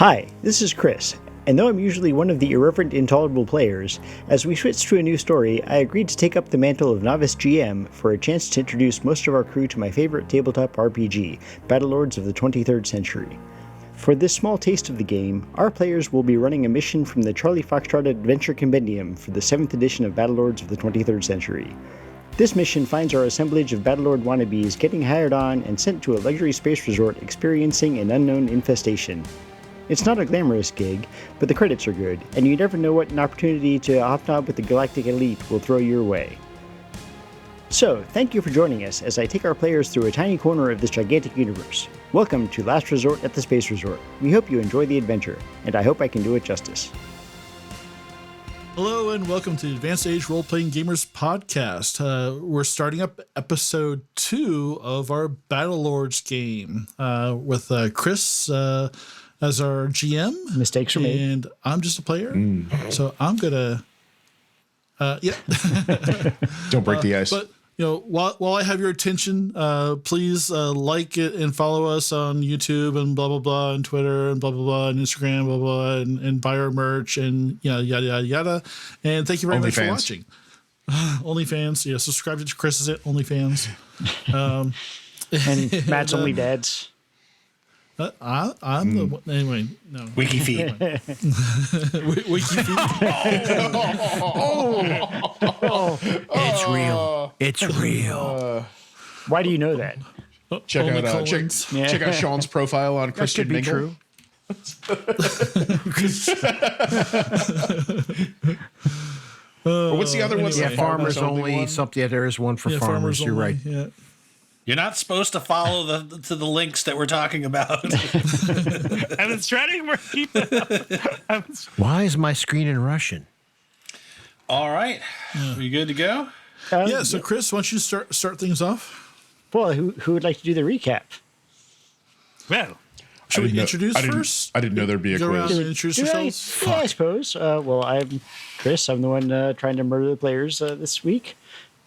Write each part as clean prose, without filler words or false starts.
Hi, this is Chris, and though I'm usually one of the irreverent, intolerable players, as we switched to a new story, I agreed to take up the mantle of novice GM for a chance to introduce most of our crew to my favorite tabletop RPG, Battlelords of the 23rd Century. For this small taste of the game, our players will be running a mission from the Charlie Foxtrot Adventure Compendium for the 7th edition of Battlelords of the 23rd Century. This mission finds our assemblage of Battlelord wannabes getting hired on and sent to a luxury space resort experiencing an unknown infestation. It's not a glamorous gig, but the credits are good, and you never know what an opportunity to hobnob with the galactic elite will throw your way. So, thank you for joining us as I take our players through a tiny corner of this gigantic universe. Welcome to Last Resort at the Space Resort. We hope you enjoy the adventure, and I hope I can do it justice. Hello and welcome to the Advanced Age Role-Playing Gamers podcast. We're starting up episode 2 of our Battlelords game with Chris as our GM. Mistakes are made. And I'm just a player. So I'm going to... Don't break the ice. But, you know, while I have your attention, please like it and follow us on YouTube and blah, blah, blah, and Twitter and blah, blah, blah, and Instagram, blah, blah, and buy our merch and yada, yada, yada. And thank you very much for watching. OnlyFans. Yeah, subscribe to Chris's at OnlyFans. And Matt's Only Dads. I'm the one. Anyway, no. WikiFeed. It's real. It's real. Why do you know that? Check out Sean's profile on Christian That could be Mingle. Or what's the other one? Yeah, farmers only. Something. Yeah, there is one for farmers. You're only, right. Yeah. You're not supposed to follow the links that we're talking about. I've been trying to keep it up. Why is my screen in Russian? All right. Are you good to go? Yeah, so Chris, why don't you start things off? Well, who would like to do the recap? Well, Should we introduce first? I didn't know there'd be a Go around quiz. and introduce Yeah, yourselves? I suppose. Well, I'm Chris. I'm the one trying to murder the players this week.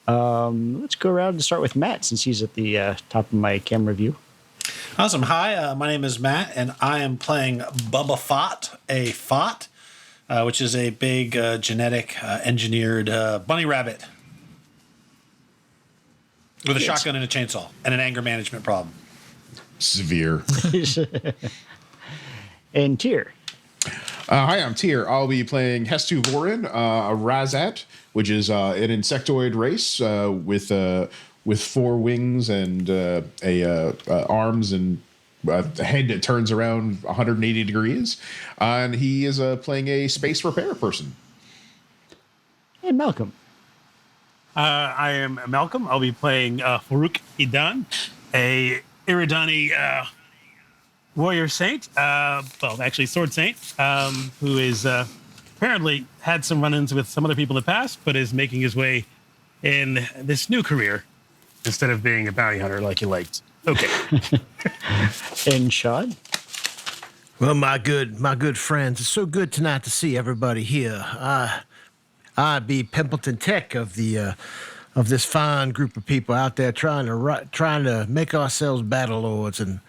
Let's go around and start with Matt, since he's at the top of my camera view. Awesome. Hi, my name is Matt, and I am playing Bubba Fott, a Fott, which is a big genetic engineered bunny rabbit with a shotgun and a chainsaw and an anger management problem. Severe. And Tyr. Hi, I'm Tyr. I'll be playing Hestu Vorin, a Raazet, which is an insectoid race with 4 wings and arms and a head that turns around 180 degrees. And he is playing a space repair person. And Malcolm. I am Malcolm. I'll be playing Farooq Idan, a Eridani warrior saint. Well, actually, sword saint, who is apparently had some run-ins with some other people in the past, but is making his way in this new career instead of being a bounty hunter like he liked. Okay. And Sean. Well, my good friends, it's so good tonight to see everybody here. I be Pempleton Tech of this fine group of people out there trying to make ourselves Battlelords, and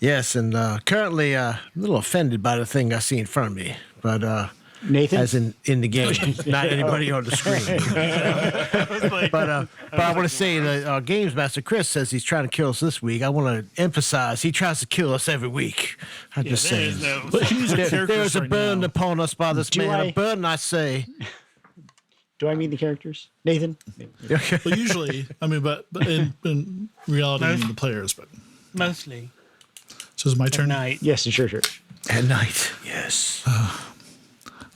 yes, and currently a little offended by the thing I see in front of me, but Nathan? as in the game, not anybody on the screen. But I want to say that our games master Chris says he's trying to kill us this week. I want to emphasize he tries to kill us every week. I'm just saying. There's a burden upon us by this man. A burden, I say. Do I mean the characters? Nathan? Well, usually, I mean, but in reality, I mean the players, but. Mostly. So it's my turn? Night. Yes, sure. At night, yes.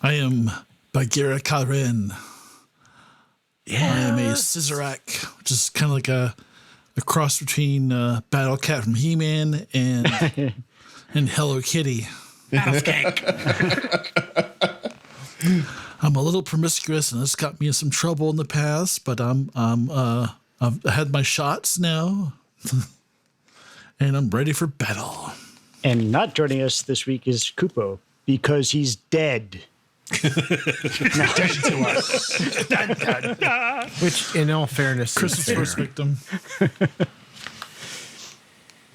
I am Bagheera Ka'Ren. Yeah. I am a Cizerack, which is kind of like a cross between Battle Cat from He-Man and Hello Kitty. I'm a little promiscuous, and it's got me in some trouble in the past. But I've had my shots now, and I'm ready for battle. And not joining us this week is Kupo, because he's dead. Dead to us. Dun, dun, dun. Which, in all fairness, Chris's is fair. first victim.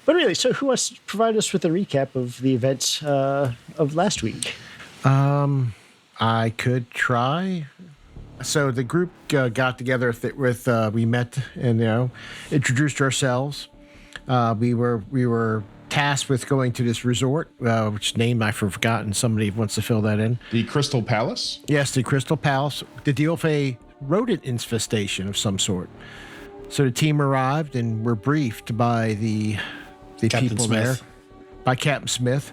But really, so who wants to provide us with a recap of the events of last week? I could try. So the group got together with we met and introduced ourselves. We were tasked with going to this resort, which name I've forgotten. Somebody wants to fill that in. The Crystal Palace? Yes, the Crystal Palace, to deal with a rodent infestation of some sort. So the team arrived and were briefed by the Captain people Smith. there, by Captain Smith.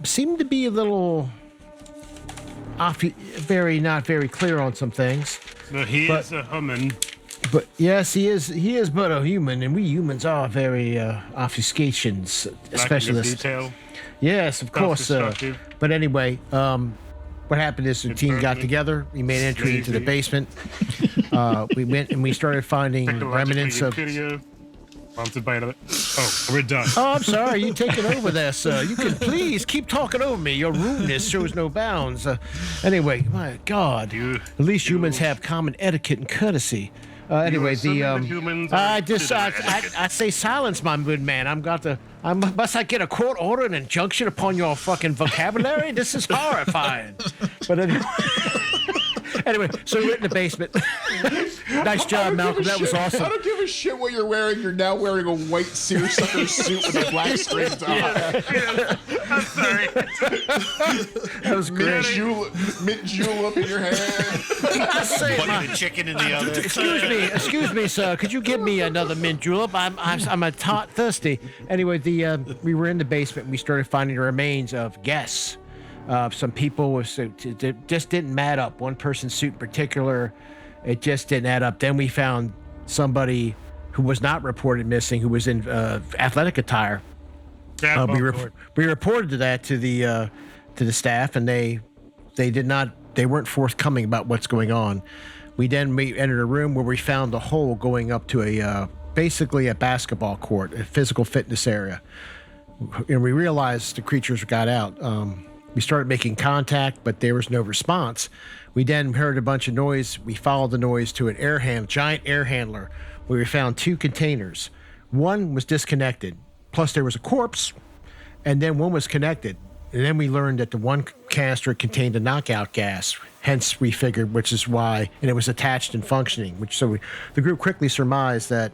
Seemed to be a little not very clear on some things. But he is a human. But yes, he is but a human, and we humans are very obfuscations specialists. Detail. Yes, of course. Self-destructive. But anyway, what happened is the team got together. We made entry into the basement. We went and we started finding remnants of. Sponsored by another. Oh, we're done. Oh, I'm sorry. You taking over this. You can please keep talking over me. Your rudeness shows no bounds. Anyway, my God. At least humans have common etiquette and courtesy. Anyway, I say silence, my good man. Must I get a court order and injunction upon your fucking vocabulary? This is horrifying. But anyway, so we're in the basement. Nice job, Malcolm. That was awesome. I don't give a shit what you're wearing. You're now wearing a white seersucker suit with a black string tie. I'm sorry. That was great. Mint julep in your hand. I say, Bunny the chicken in the other. Excuse me, sir. Could you give me another mint julep? I'm a tot thirsty. Anyway, we were in the basement. And we started finding the remains of guests. Some people just didn't add up. One person's suit in particular, it just didn't add up. Then we found somebody who was not reported missing, who was in athletic attire. We reported that to the staff, and they weren't forthcoming about what's going on. We entered a room where we found a hole going up to basically a basketball court, a physical fitness area, and we realized the creatures got out. We started making contact, but there was no response. We then heard a bunch of noise. We followed the noise to an giant air handler, where we found 2 containers. One was disconnected, plus there was a corpse, and then one was connected. And then we learned that the one canister contained a knockout gas. Hence, we figured, which is why, and it was attached and functioning. The group quickly surmised that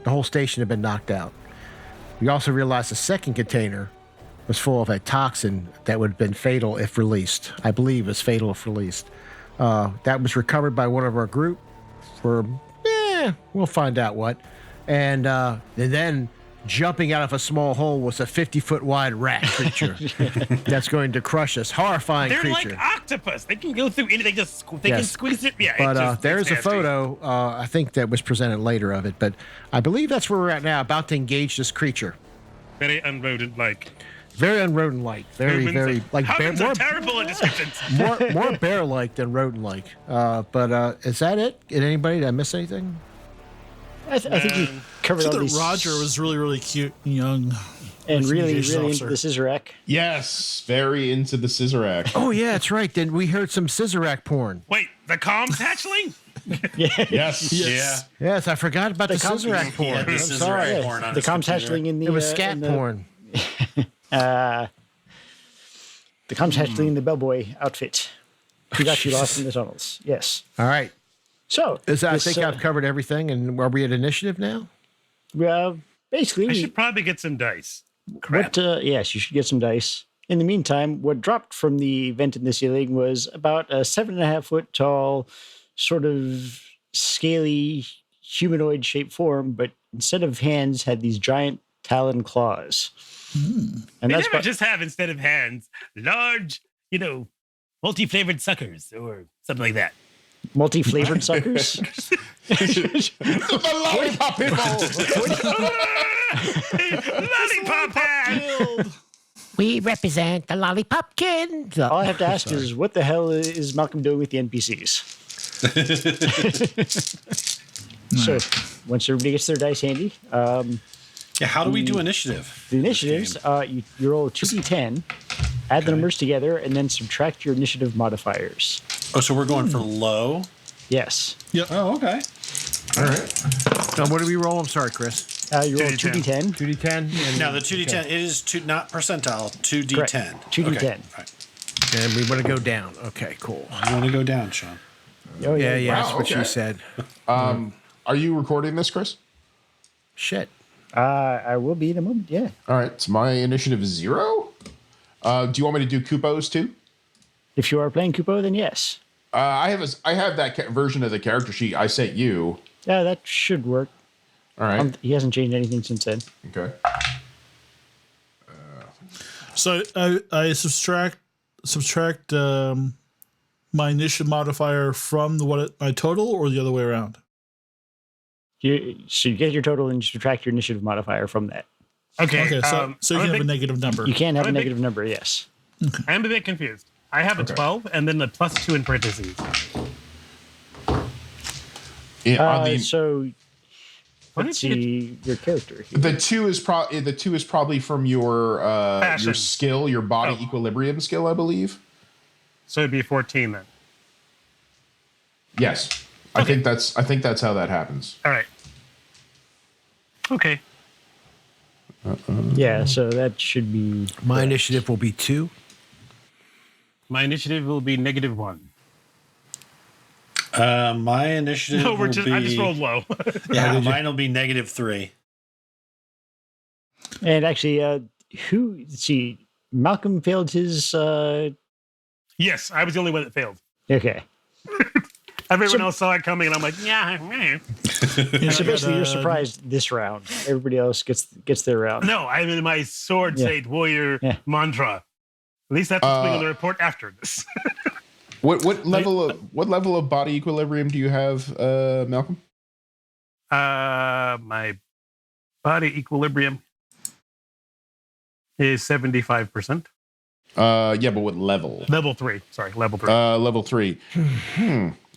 the whole station had been knocked out. We also realized the second container was full of a toxin that would have been fatal if released. I believe it was fatal if released. That was recovered by one of our group for, we'll find out what. And then jumping out of a small hole was a 50-foot wide rat creature that's going to crush us. Horrifying creature. They're like octopus. They can go through anything. They can squeeze it. Yeah. But there's a photo, I think, that was presented later of it. But I believe that's where we're at now, about to engage this creature. Very unrodent-like. Very unrodent-like. Very like bear. More terrible at descriptions. more bear-like than rodent-like. But is that it? Did anybody? Did I miss anything? I think you covered all these. Roger was really, really cute and young. And really Communications into the officer. Cizerack. Yes, very into the Cizerack. Oh yeah, that's right. Then we heard some Cizerack porn. Wait, the comms hatchling? Yes. Yeah. Yes, I forgot about the Cizerack porn. Yeah, the I'm Cizerack sorry. porn on The his comms computer. hatchling in the. It was scat porn. The comms hatchling in the bellboy outfit. He got you lost in the tunnels. Yes. All right. So I think I've covered everything. And are we at initiative now? Basically, I should probably get some dice. yes, you should get some dice. In the meantime, what dropped from the vent in the ceiling was about a 7.5 foot tall, sort of scaly humanoid shaped form, but instead of hands, had these giant talon claws. And They that's never just have, instead of hands, large, multi-flavored suckers or something like that. multi-flavored suckers. The lollipop Lollipop hand! We represent the Lollipop Kid. All I have to ask is, what the hell is Malcolm doing with the NPCs? So, once everybody gets their dice handy, Yeah, how do we do initiative? the initiatives, you roll 2d10, add the numbers together, and then subtract your initiative modifiers. Oh, so we're going for low? Yes. Oh, okay. All right. What do we roll? I'm sorry, Chris. You roll 2d10. 2d10. 2d10. Now the 2d10 it is not percentile. 2d10. Correct. 2d10. Okay. All right. And we want to go down. Okay, cool. You want to go down, Sean? Oh, Yeah, Wow, that's what okay. she said. Are you recording this, Chris? Shit. I will be in a moment, yeah. All right. So my initiative is 0. Do you want me to do Kupos too? If you are playing Kupo, then yes. I have that version of the character sheet I sent you. Yeah, that should work. All right. He hasn't changed anything since then. Okay. So I subtract my initiative modifier from my total, or the other way around. So you get your total and you subtract your initiative modifier from that. Okay. Okay, so you I'm can have a negative number. You can have a I'm a big- negative number, yes. I'm a bit confused. I have a 12 and then the +2 in parentheses. Yeah, So What let's did you- see your character here. the 2 is probably from your Passion. skill, your body Oh. equilibrium skill, I believe. So it'd be 14 then. Yes. I think that's how that happens. All right. Okay. Yeah, so that should be. My initiative will be 2. My initiative will be -1. My initiative No, will be. I just rolled low. Yeah, mine will be -3. And actually, let's see, Malcolm failed his. Yes, I was the only one that failed. Okay. Everyone else saw it coming, and I'm like, yeah. So basically, you're surprised this round. Everybody else gets their round. No, I'm in my sword state warrior mantra. At least that's what's going on the report after this. What level of body equilibrium do you have, Malcolm? My body equilibrium is 75%. Yeah, but what level? Level 3. Sorry, level 3. Level 3.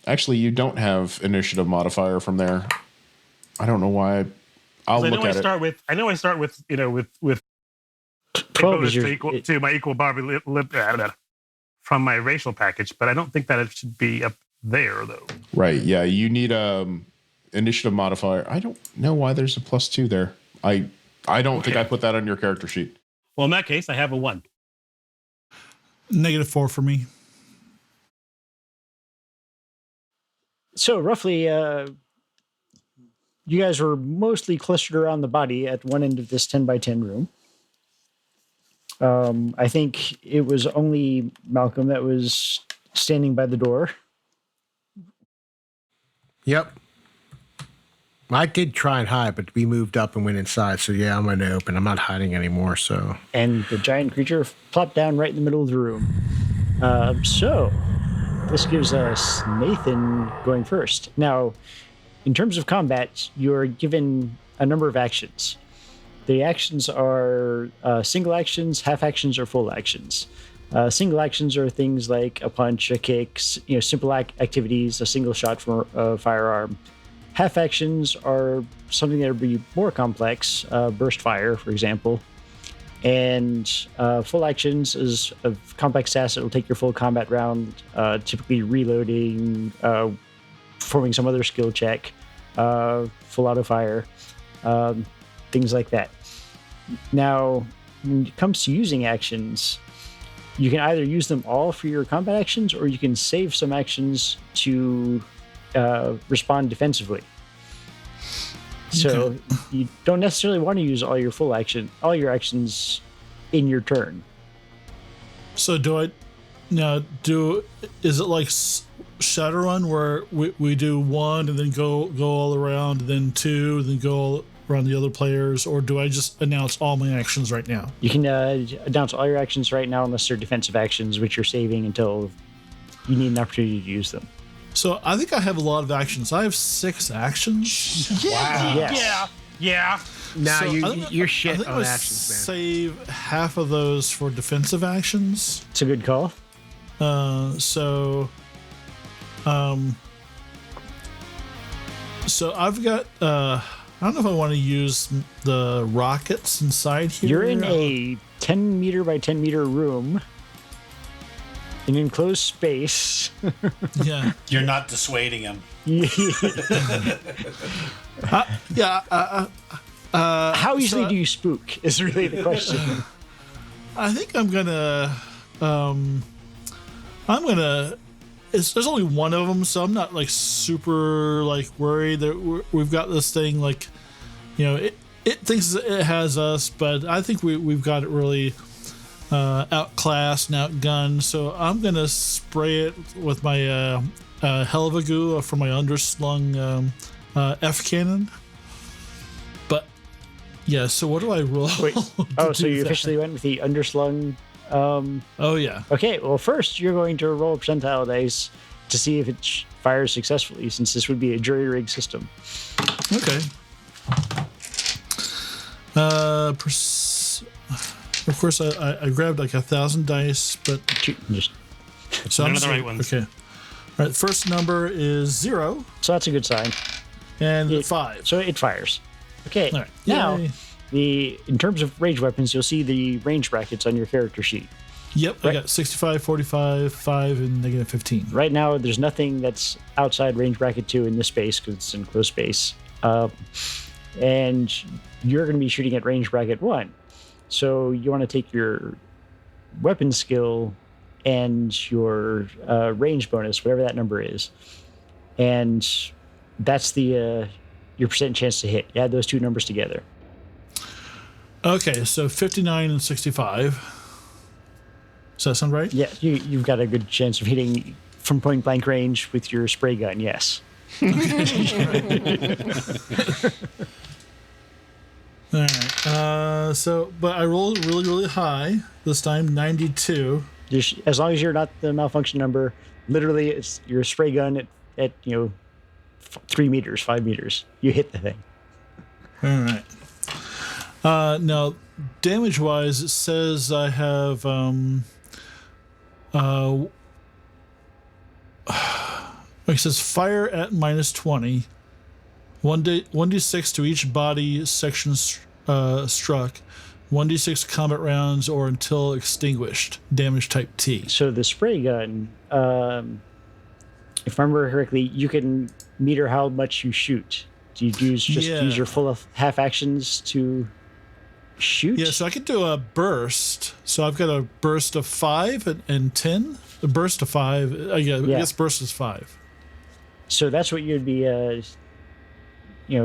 Actually, you don't have initiative modifier from there. I don't know why. I'll look at it. I know I start with 12 is to my equal body from my racial package, but I don't think that it should be up there though. Right. Yeah. You need initiative modifier. I don't know why there's a +2 there. I don't think I put that on your character sheet. Well, in that case, I have a 1. -4 for me. So roughly, you guys were mostly clustered around the body at one end of this 10 by 10 room. I think it was only Malcolm that was standing by the door. Yep. I did try and hide, but we moved up and went inside. So yeah, I'm in the open. I'm not hiding anymore. So And the giant creature plopped down right in the middle of the room. So this gives us Nathan going first. Now, in terms of combat, you're given a number of actions. The actions are single actions, half actions, or full actions. Single actions are things like a punch, a kick, simple activities, a single shot from a firearm. Half actions are something that would be more complex, burst fire, for example. And full actions is a complex task that will take your full combat round, typically reloading, performing some other skill check, full auto fire, things like that. Now, when it comes to using actions, you can either use them all for your combat actions, or you can save some actions to respond defensively. So you don't necessarily want to use all your actions in your turn. So is it like Shadowrun where we do 1 and then go all around, and then 2, and then go all around the other players, or do I just announce all my actions right now? You can announce all your actions right now unless they're defensive actions, which you're saving until you need an opportunity to use them. So I think I have a lot of actions. I have 6 actions. Wow. Yes. Yeah. now So you're I shit think on I actions, man. save half of those for defensive actions. It's a good call. So I've got I don't know if I want to use the rockets inside here. You're in a 10 meter by 10 meter room, an enclosed space. Yeah. You're not dissuading him. Yeah. How easily do you spook is really the question. I think I'm gonna. There's only one of them, so I'm not like super like worried that we've got this thing like, it thinks it has us, but I think we've got it really outclassed and outgunned. So I'm gonna spray it with my Helvagoo from my underslung F cannon. But yeah, so what do I roll? Wait, so you officially went with the underslung. Oh yeah. Okay, well first you're going to roll percentile dice to see if it fires successfully, since this would be a jury rig system. Okay. Of course, I grabbed like 1,000 dice, but so none of the right ones. Okay. All right. First number is 0. So that's a good sign. And 5. So it fires. Okay. All right. Now, Yay. in terms of range weapons, you'll see the range brackets on your character sheet. Yep. Right. I got 65, 45, 5, and negative 15. Right now, there's nothing that's outside range bracket 2 in this space because it's in closed space. And you're going to be shooting at range bracket 1. So you want to take your weapon skill and your range bonus, whatever that number is. And that's the your percent chance to hit. You add those two numbers together. Okay, so 59 and 65. Does that sound right? Yeah, you've got a good chance of hitting from point blank range with your spray gun, yes. All right. But I rolled really, really high this time, 92. As long as you're not the malfunction number, literally it's your spray gun at 3 meters, 5 meters. You hit the thing. All right. Now, damage-wise, it says I have it says fire at -20. 1d6 to each body section struck. 1d6 combat rounds or until extinguished. Damage type T. So the spray gun, if I remember correctly, you can meter how much you shoot. Do you use use your full of half actions to shoot? Yeah, so I could do a burst. So I've got a burst of 5 and 10. A burst of 5. I guess burst is 5. So that's what you'd be,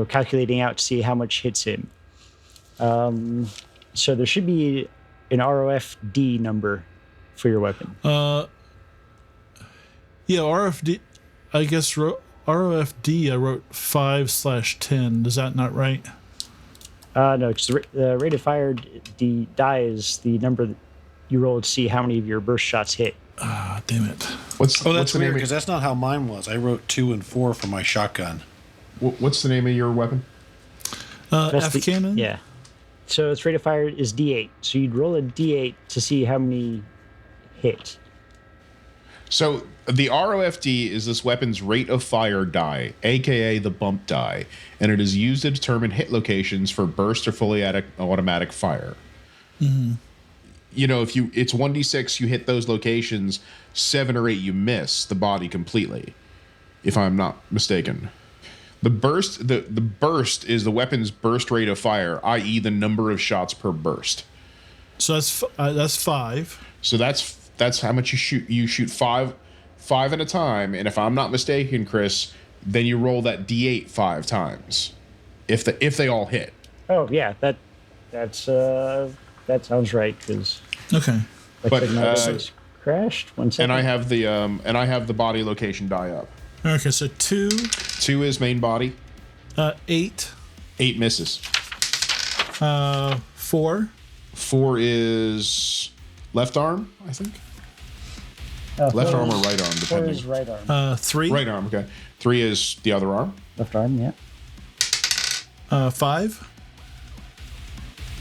calculating out to see how much hits him. So there should be an ROFD number for your weapon. RFD. I guess ROFD. I wrote 5/10. Is that not right? No, because the rate of fire die is the number that you roll to see how many of your burst shots hit. Damn it. That's weird because that's not how mine was. I wrote 2 and 4 for my shotgun. What's the name of your weapon? F cannon? Yeah. So its rate of fire is D8. So you'd roll a D8 to see how many hit. So the ROFD is this weapon's rate of fire die, aka the bump die, and it is used to determine hit locations for burst or fully automatic fire. Mm-hmm. If it's 1d6, you hit those locations, 7 or 8 you miss the body completely, if I'm not mistaken. The burst is the weapon's burst rate of fire, i.e. the number of shots per burst. So that's 5. So that's how much you shoot. You shoot 5 at a time, and if I'm not mistaken, Chris, then you roll that D8 5 times, if they all hit. Oh yeah, that sounds right because. Okay. But crashed. 1 second. and I have the body location die up. Okay, so 2. 2 is main body. 8. 8 misses. 4. 4 is left arm, I think. Left arm or right arm, 4 depending. is right arm. 3. Right arm, okay. 3 is the other arm. Left arm, yeah. 5.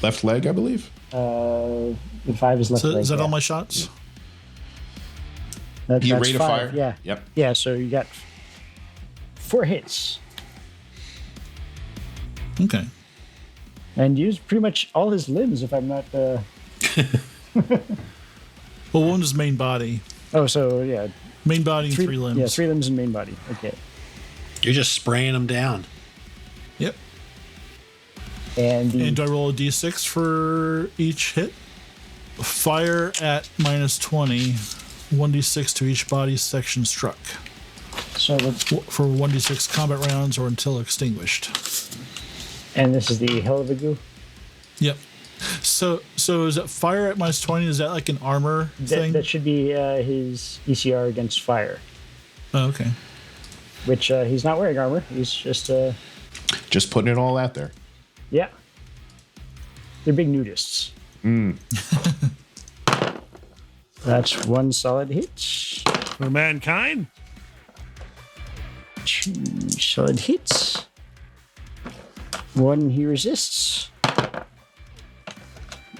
Left leg, I believe. The 5 is left leg. Is that yeah. all my shots? That's rate of 5, fire? Yeah. Yep. Yeah, so you got 4 hits. Okay. And used pretty much all his limbs, if I'm not. Well, one is main body. Oh, so yeah. Main body and 3 limbs. Yeah, 3 limbs and main body. Okay. You're just spraying them down. Yep. And And do I roll a d6 for each hit? Fire at -20, 1d6 to each body section struck. so For 1d6 combat rounds or until extinguished. and this is the hell of a goo. Yep. So is it fire at -20? Is that like an armor thing? That should be his ECR against fire, Oh, okay. which he's not wearing armor. He's Just putting it all out there. yeah. They're big nudists. That's one solid hit. For mankind. 2 solid hits. 1 he resists.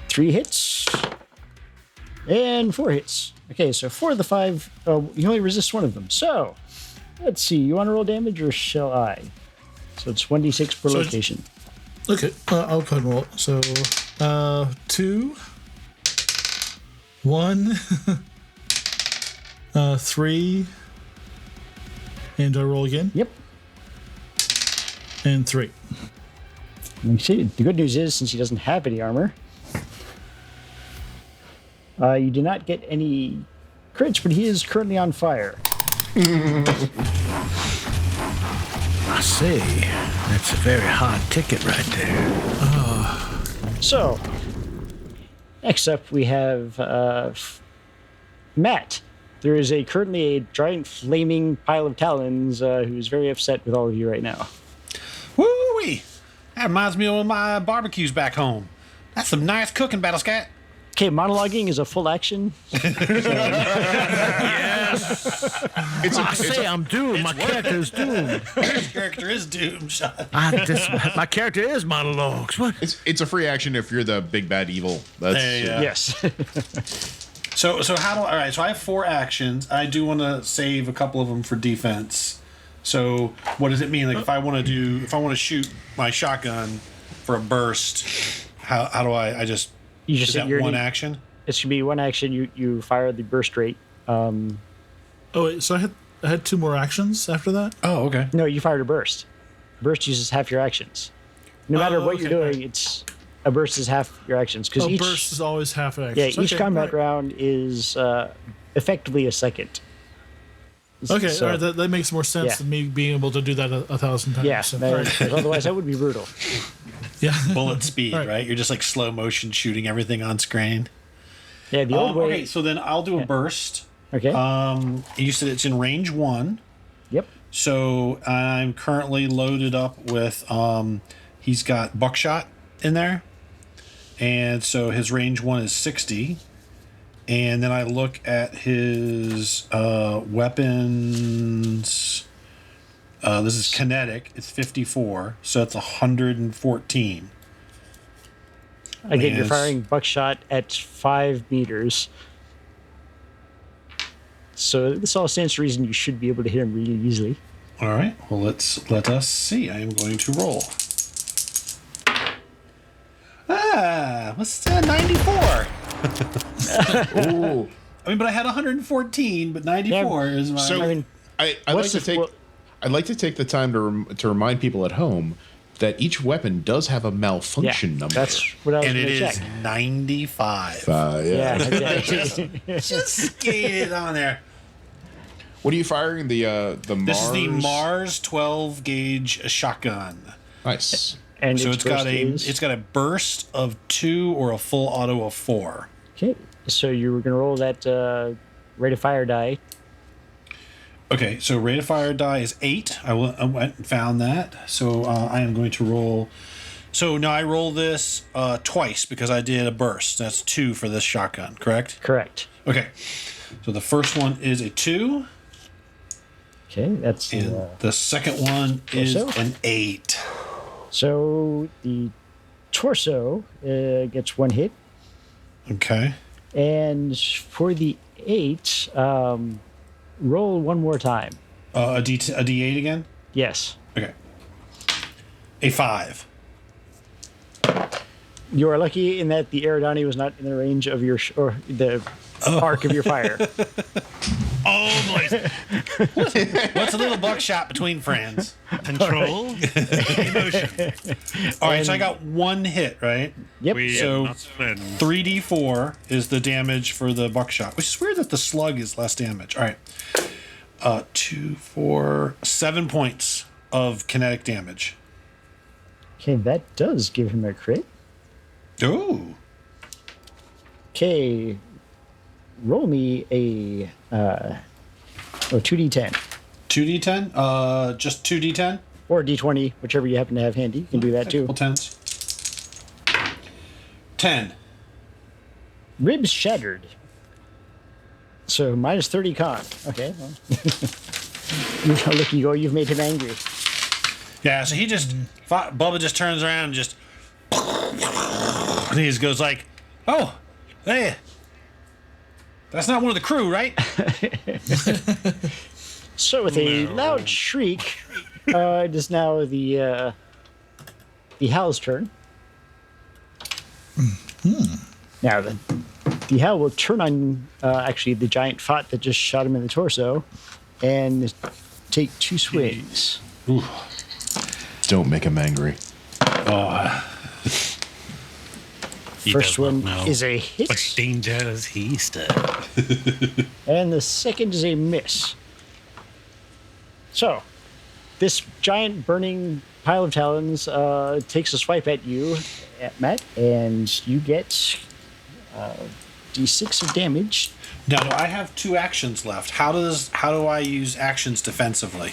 3 hits. And 4 hits. Okay, so 4 of the 5, you only resist 1 of them. So, let's see. You want to roll damage or shall I? So it's 1d6 per So- location. Okay, I'll put roll. So, 2, 1, 3, and do I roll again? Yep. And 3. Let me see. The good news is, since he doesn't have any armor, you do not get any crits, but he is currently on fire. I see. That's a very hard ticket right there. So, next up we have Matt. There is currently a giant flaming pile of talons who's very upset with all of you right now. Woo-wee! That reminds me of my barbecues back home. That's some nice cooking, Battle Scat. Okay, monologuing is a full action. I say I'm doomed. My character is doomed. Your character is doomed, Sean. My character is monologues. What? It's a free action if you're the big bad evil. That's There you go. Yes. So how do all right? So I have 4 actions. I do want to save a couple of them for defense. So what does it mean? Like if I want to shoot my shotgun for a burst, how do I just You just is hit that your one action? It should be one action. You fire the burst rate. Oh, wait, so I had 2 more actions after that? Oh, okay. No, you fired a burst. Burst uses half your actions. No matter what you're okay. doing, it's a burst is half your actions because each burst is always half an yeah action. each combat round is effectively a second. Okay, So- all right, that makes more sense Yeah. than me being able to do that a 1,000 times. Yeah, So, that- all right. 'cause otherwise that would be brutal. Yeah. Bullet speed, Right. right? You're just like slow motion shooting everything on screen. Yeah, the old way. Okay, so then I'll do a burst. Okay. You said it's in range 1. Yep. So I'm currently loaded up with he's got buckshot in there. And so his range 1 is 60. And then I look at his weapons. This is kinetic. It's 54. So it's 114. Again, you're Yes. firing buckshot at 5 meters. So this all stands to reason you should be able to hit him really easily. All right. Well, let us see. I am going to roll. What's 94? Ooh. I mean, but I had 114, but 94 is my. So I mean, I'd like what's to the- take what- I'd like to take the time to remind people at home that each weapon does have a Yeah, malfunction number. that's what I was and going it to is check. 95. Yeah, Just skated on there. What are you firing? The Mars. This is the Mars 12 gauge shotgun. Nice. and So its it's burst got is- a burst of 2 or a full auto of 4. Okay, so you were going to roll that rate of fire die. Okay, so rate of fire die is 8. I went and found that. So I am going to roll. So now I roll this twice because I did a burst. That's 2 for this shotgun, correct? Correct. Okay. So the first one is a 2, Okay, that's and the second one is torso? an 8. so the torso gets 1 hit, Okay. and for the 8, roll one more time. A D8 again? Yes, Okay. A 5. you are lucky in that the Eridani was not in the range of your or the arc of your fire. Oh boy, What's a little buckshot between friends? Control. Emotion. All right, so I got one hit, right? Yep. So not spend. 3d4 is the damage for the buckshot, which is weird that the slug is less damage. All right. 2, 4, 7 points of kinetic damage. Okay, that does give him a crit. Ooh. Okay, roll me a 2d10 2d10? Just 2d10? or d20, whichever you happen to have handy. You can do that too. Couple tens. 10. Ribs shattered. So minus 30 con. Okay. Well. Look, you go. You've made him angry. Yeah, so he just Bubba just turns around and just and he just goes like, "Oh, hey, that's not one of the crew, right?" So with a loud shriek, it is now the Howl's turn. Now the Howl will turn on actually the giant Fott that just shot him in the torso, and take 2 swings. Ooh. Don't make him angry. He First does not one know is a hit, what dangers he stood. and the second is a miss. So, this giant burning pile of talons takes a swipe at you, Matt, and you get d6 of damage. Now, do I have 2 actions left? How do I use actions defensively?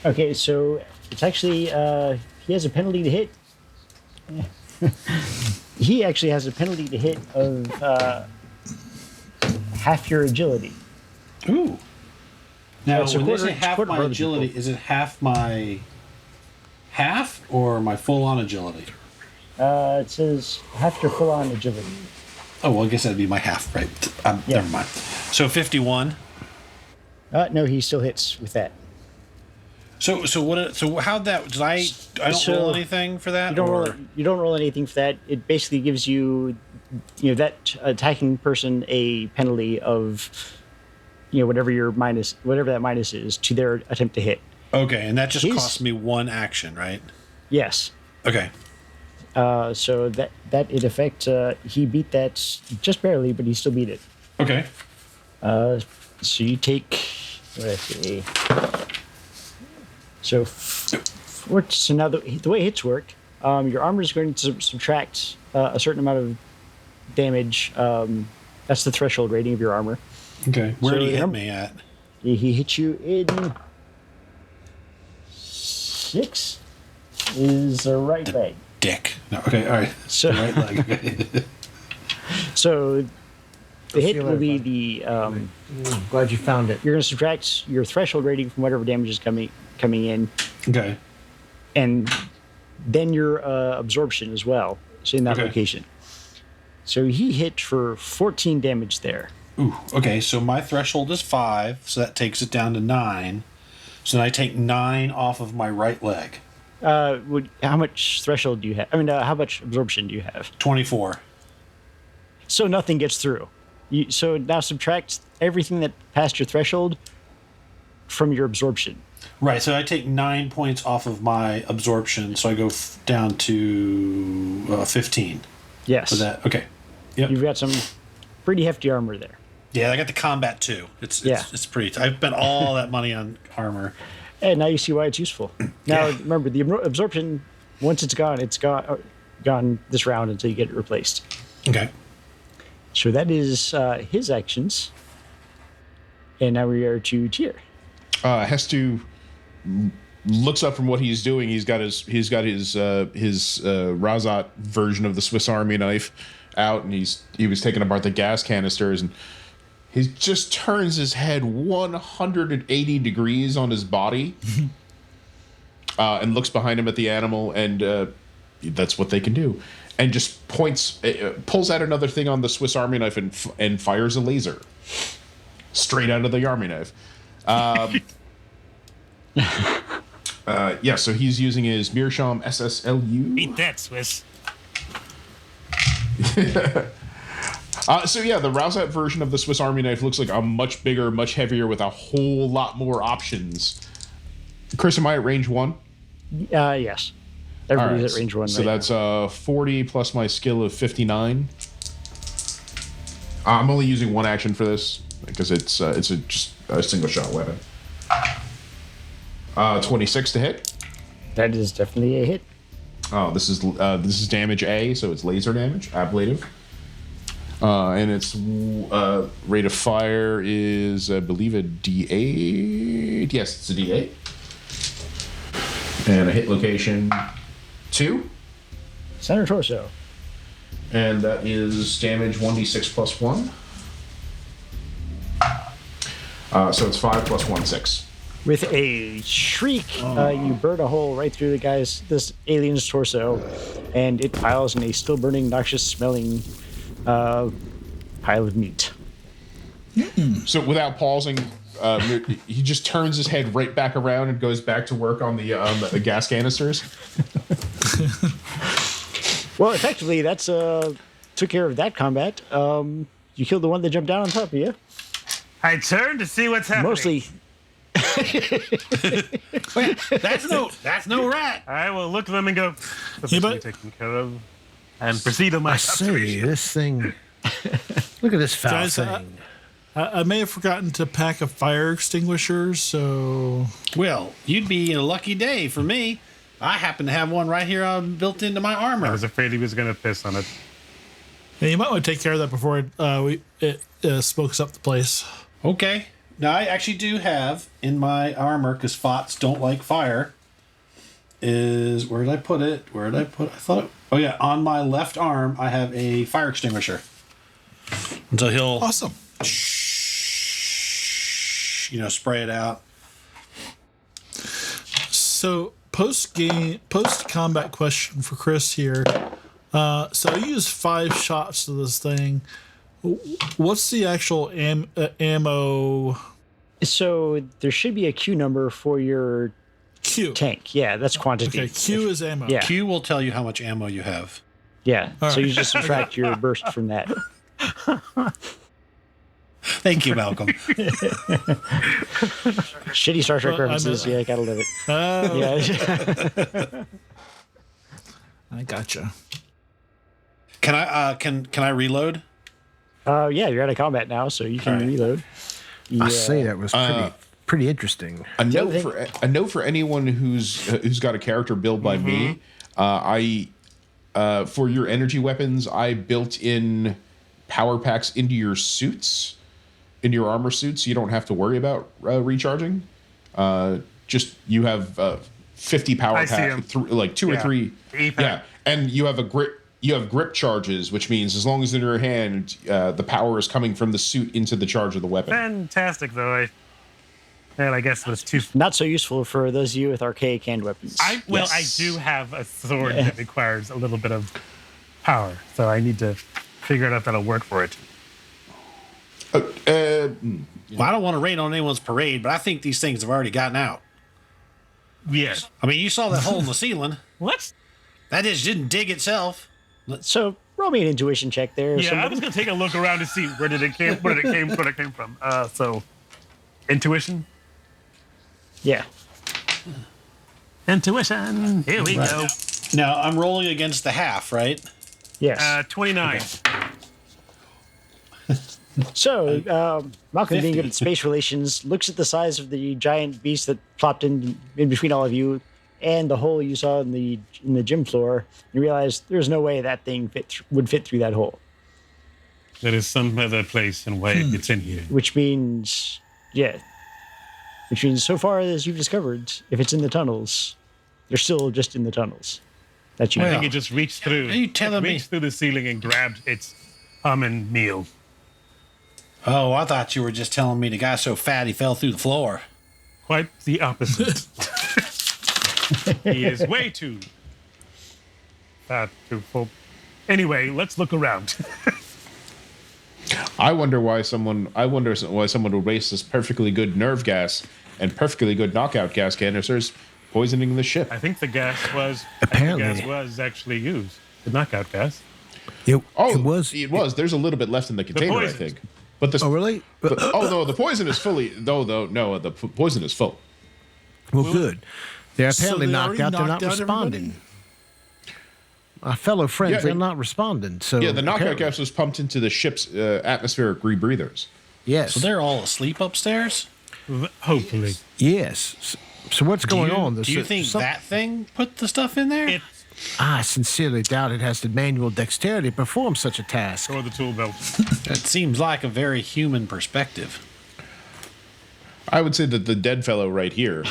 Okay, so it's actually he has a penalty to hit. He actually has a penalty to hit of half your agility. Ooh. Now, It's a when they quarter- say it's half quarter my of other agility, people. is it half my half or my full-on agility? It says half your full-on agility. Oh, well, I guess that'd be my half, right? Yeah. Never mind. So 51. No, he still hits with that. So what? So how'd that? I don't So, roll anything for that. You don't or? roll. You don't roll anything for that. It basically gives you, that attacking person a penalty of, whatever that minus is to their attempt to hit. Okay, and that just He's- cost me 1 action, right? Yes. Okay. So that in effect, he beat that just barely, but he still beat it. Okay. So you take, what did I say? So, so now the way hits work, your armor is going to subtract a certain amount of damage. That's the threshold rating of your armor. Okay. Where So did he hit him- me at? He hit you in 6 is a right leg. Dick. No. Okay. All right. So, Right leg. Okay. so the hit feel will it, be bud. the Glad you found it. you're going to subtract your threshold rating from whatever damage is coming in, Okay. and then your absorption as well. So in that Okay. location. So he hit for 14 damage there. Ooh. Okay. So my threshold is 5, so that takes it down to 9. So then I take 9 off of my right leg. How much threshold do you have? I mean, how much absorption do you have? 24. So nothing gets through. So now subtract everything that passed your threshold from your absorption. Right. So I take 9 points off of my absorption, so I go down to 15. Yes. For that. Okay. Yep. You've got some pretty hefty armor there. Yeah, I got the combat too. It's Yeah. it's pretty. I've spent all that money on armor. And now you see why it's useful. Now, Yeah. remember, the absorption, once it's gone this round until you get it replaced. Okay. So that is his actions. And now we are to Tyr. Hestu looks up from what he's doing. He's got his Raazet version of the Swiss Army knife out, and he was taking apart the gas canisters, and he just turns his head 180 degrees on his body, and looks behind him at the animal, and that's what they can do, and just pulls out another thing on the Swiss Army knife and fires a laser straight out of the Army knife. So he's using his Meerschaum SSLU. Beat that, Swiss. So yeah, the Raazet version of the Swiss Army knife looks like a much bigger, much heavier, with a whole lot more options. Chris, am I at range 1? Yes. Everybody's Right, at range 1 so right that's now. 40 plus my skill of 59. I'm only using one action for this because it's just a single shot weapon. 26 to hit. That is definitely a hit. Oh, this is damage A, so it's laser damage, ablative. And its rate of fire is, I believe, a D8. Yes, it's a D8. And a hit location 2. Center torso. And that is damage 1d6 plus 1. So it's 5 plus 1, 6. With a shriek, you burn a hole right through this alien's torso, and it piles in a still burning, noxious smelling pile of meat. So without pausing, he just turns his head right back around and goes back to work on the gas canisters. Well, effectively, that's took care of that combat. You killed the one that jumped down on top of you. I turn to see what's happening. Mostly. That's no rat. I will look at them and go, Yeah, but- taken care of, and proceed on my I say, observation. this thing. Look at this foul Guys, thing. I may have forgotten to pack a fire extinguisher, so Well, you'd be a lucky day for me. I happen to have one right here built into my I armor. was afraid he was going to piss on it. yeah, you might want to take care of that before it smokes up the place. Okay. Now, I actually do have in my armor, because Fotts don't like fire, where did I put it? I thought, oh yeah, on my left arm, I have a fire extinguisher. And so he'll, Awesome. spray it out. So post combat question for Chris here. So I use 5 shots to this thing. What's the actual ammo So there should be a Q number for your Q? tank. Yeah, that's quantity. Okay, Q is ammo. Yeah. Q will tell you how much ammo you have. Yeah, All so right. you just subtract your burst from that. Thank you, Malcolm. Shitty Star Trek Well, references. Yeah, gotta love it. Oh, Yeah. I gotcha. Can I reload? Yeah, you're out of combat now, so you can All right. reload. I say that was pretty interesting. A note other for anyone who's got a character built by me. For your energy weapons, I built in power packs into your suits, in your armor suits. You don't have to worry about recharging. Just you have 50 power I see packs, 'em. like 2 or Yeah. 3. E-pack. Yeah, and you have a grip. You have grip charges, which means as long as in your hand, the power is coming from the suit into the charge of the weapon. Fantastic, though. I guess it was too. Not so useful for those of you with archaic hand weapons. I Yes. do have a sword that requires a little bit of power, so I need to figure out if that'll work for it. Well, I don't want to rain on anyone's parade, but I think these things have already gotten out. Yes. I mean, you saw that hole in the ceiling. What? That just didn't dig itself. So roll me an intuition check there. Yeah, I somebody. was gonna take a look around to see where it came from. So, intuition. Yeah. Intuition. Here we go. Now, I'm rolling against the half, right? Yes. 29. So, Malcolm, 50. being good at space relations, looks at the size of the giant beast that plopped in between all of you and the hole you saw in the gym floor. You realize there's no way that thing would fit through that hole. There is some other place and way it gets in here. Which means so far as you've discovered, if it's in the tunnels, they're still just in the tunnels. That you I know. think it just reached through. Are you telling me- reached through the ceiling and grabbed its almond meal. Oh, I thought you were just telling me the guy's so fat he fell through the floor. Quite the opposite. He is way too fat to full. Anyway, let's look around. I wonder why someone would waste this perfectly good nerve gas and perfectly good knockout gas canisters poisoning the ship. I think the gas was Apparently. actually used. The knockout gas. It was. was. It was. There's a little bit left in the container, I poison. think. But the Oh, really? no, the poison is fully. No, the poison is full. Well, good. They're So apparently they knocked already out. They're not knocked out responding. everybody? Our fellow friends, Yeah, they're not responding. So Yeah, the knockout apparently- gas was pumped into the ship's atmospheric rebreathers. Yes. So they're all asleep upstairs? Hopefully. Yes. So what's going on? Do you think Some- that thing put the stuff in there? It I sincerely doubt it has the manual dexterity to perform such a task. or the tool belt. It seems like a very human perspective. I would say that the dead fellow right here,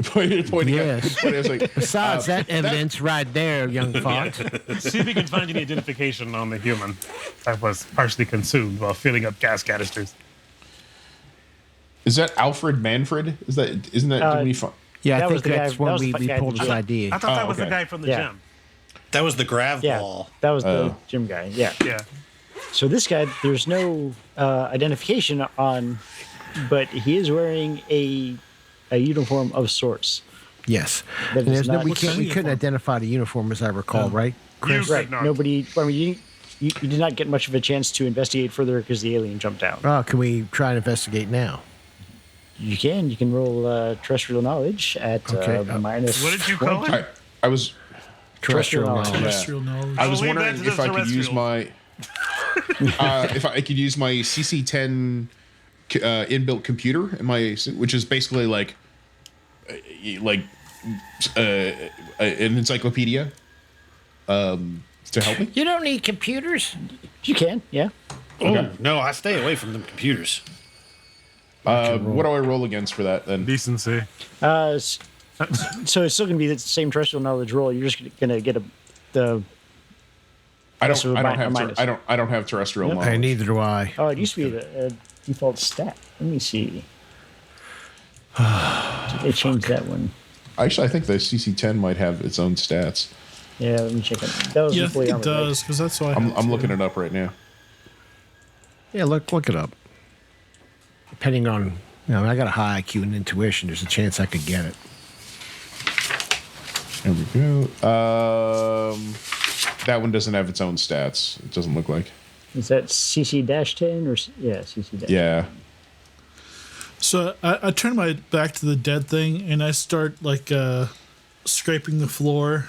pointing Yes. at, it's like, Besides that evidence right there, young Fott. See if we can find any identification on the human that was partially consumed while filling up gas canisters. is that Alfred Manfred? Isn't that? Did we find? Yeah, I That was think the guy- that's that when was the we guy pulled that this did- idea. I thought that was the okay. guy from the Yeah. gym. That was the grav Yeah, ball. that was the gym guy. Yeah. Yeah. So this guy, there's no identification on, but he is wearing a uniform of sorts. Yes. That And is there's no, not- we What's couldn't uniform? identify the uniform, as I recall, right? You Right. could not. Nobody. I mean, you did not get much of a chance to investigate further because the alien jumped out. Oh, can we try and investigate now? You can roll terrestrial knowledge at Okay. minus. What did you call it? I was Terrestrial knowledge. Terrestrial knowledge. I was I'll leave wondering that to if the I could use my if I could use my CC10 inbuilt computer in my, which is basically like an encyclopedia to help me. You don't need computers. You can, yeah. Okay. No, I stay away from them computers. What do I roll against for that then? Decency. So it's still going to be the same terrestrial knowledge roll. You're just going to get the. I So don't a have minus. I don't have terrestrial Nope. knowledge. Hey, neither do I. Oh, it used to be the default stat. Let me see. They changed that one. Actually, I think the CC10 might have its own stats. Yeah, let me check it. That was Yeah, I fully think it armored, right? does, because that's why I'm looking it up right now. Yeah, look it up. Depending on, I got a high IQ and intuition. There's a chance I could get it. There we go. That one doesn't have its own stats. It doesn't look like. Is that CC-10 or yeah, CC-10? Yeah. So I turn my back to the dead thing and I start like scraping the floor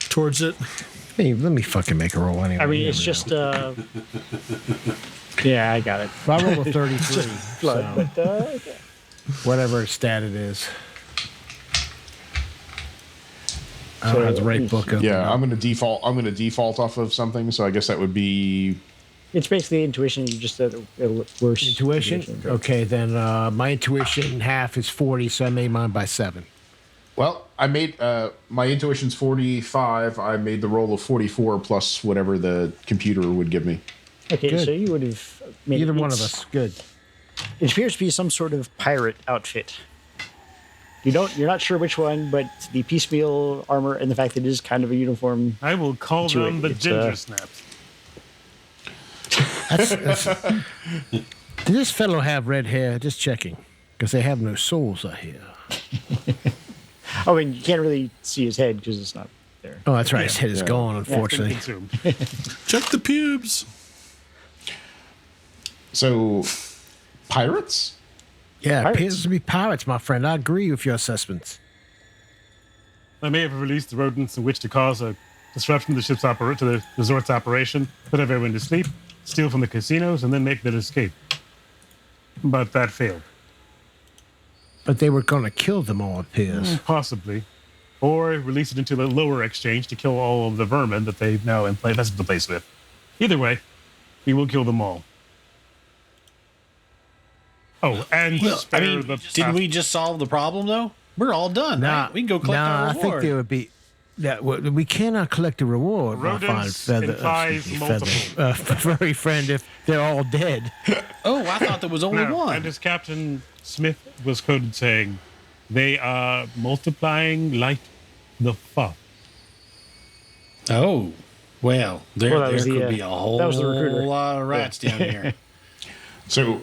towards it. Hey, let me fucking make a roll anyway. I mean, You it's never just know. yeah, I got it. If I roll a 33, Blood, so whatever stat it is. I don't have the right book up. Yeah, I'm gonna default off of something, so I guess that would be it's basically intuition. You just a worse Intuition? Okay, then my intuition half is 40, so I made mine by 7. well, I made my intuition's 45. I made the roll of 44 plus whatever the computer would give me. Okay, Good. so you would have made Either one of it's- us. Good. It appears to be some sort of pirate outfit. You're not sure which one, but the piecemeal armor and the fact that it is kind of a uniform. I will call To them it, the it's, ginger snaps. Did this fellow have red hair? Just checking. Because they have no souls, I hear. Oh, and you can't really see his head because it's not there. Oh, that's right. His head is gone, Been unfortunately. consumed. Check the pubes. So, pirates? Yeah, it Pirates. appears to be pirates, my friend. I agree with your assessments. I may have released the rodents in which to cause a disruption to the ship's to the resort's operation, put everyone to sleep, steal from the casinos, and then make their escape. But that failed. But they were going to kill them all, it appears. Possibly. Or release it into the lower exchange to kill all of the vermin that they've now infested the place with. Either way, we will kill them all. Oh, and spare the didn't we just solve the problem though? We're all done, right? We can go collect our I reward. think there would be. Yeah, we cannot collect a reward, my fine Rodents feather. implies multiple. Furry friend, if they're all dead. Oh, I thought there was only No, one. and as Captain Smith was quoted saying, they are multiplying like the fuck. Oh, well, there, Well, that there was could the, be a whole that was the recruiter. lot of rats down here. So,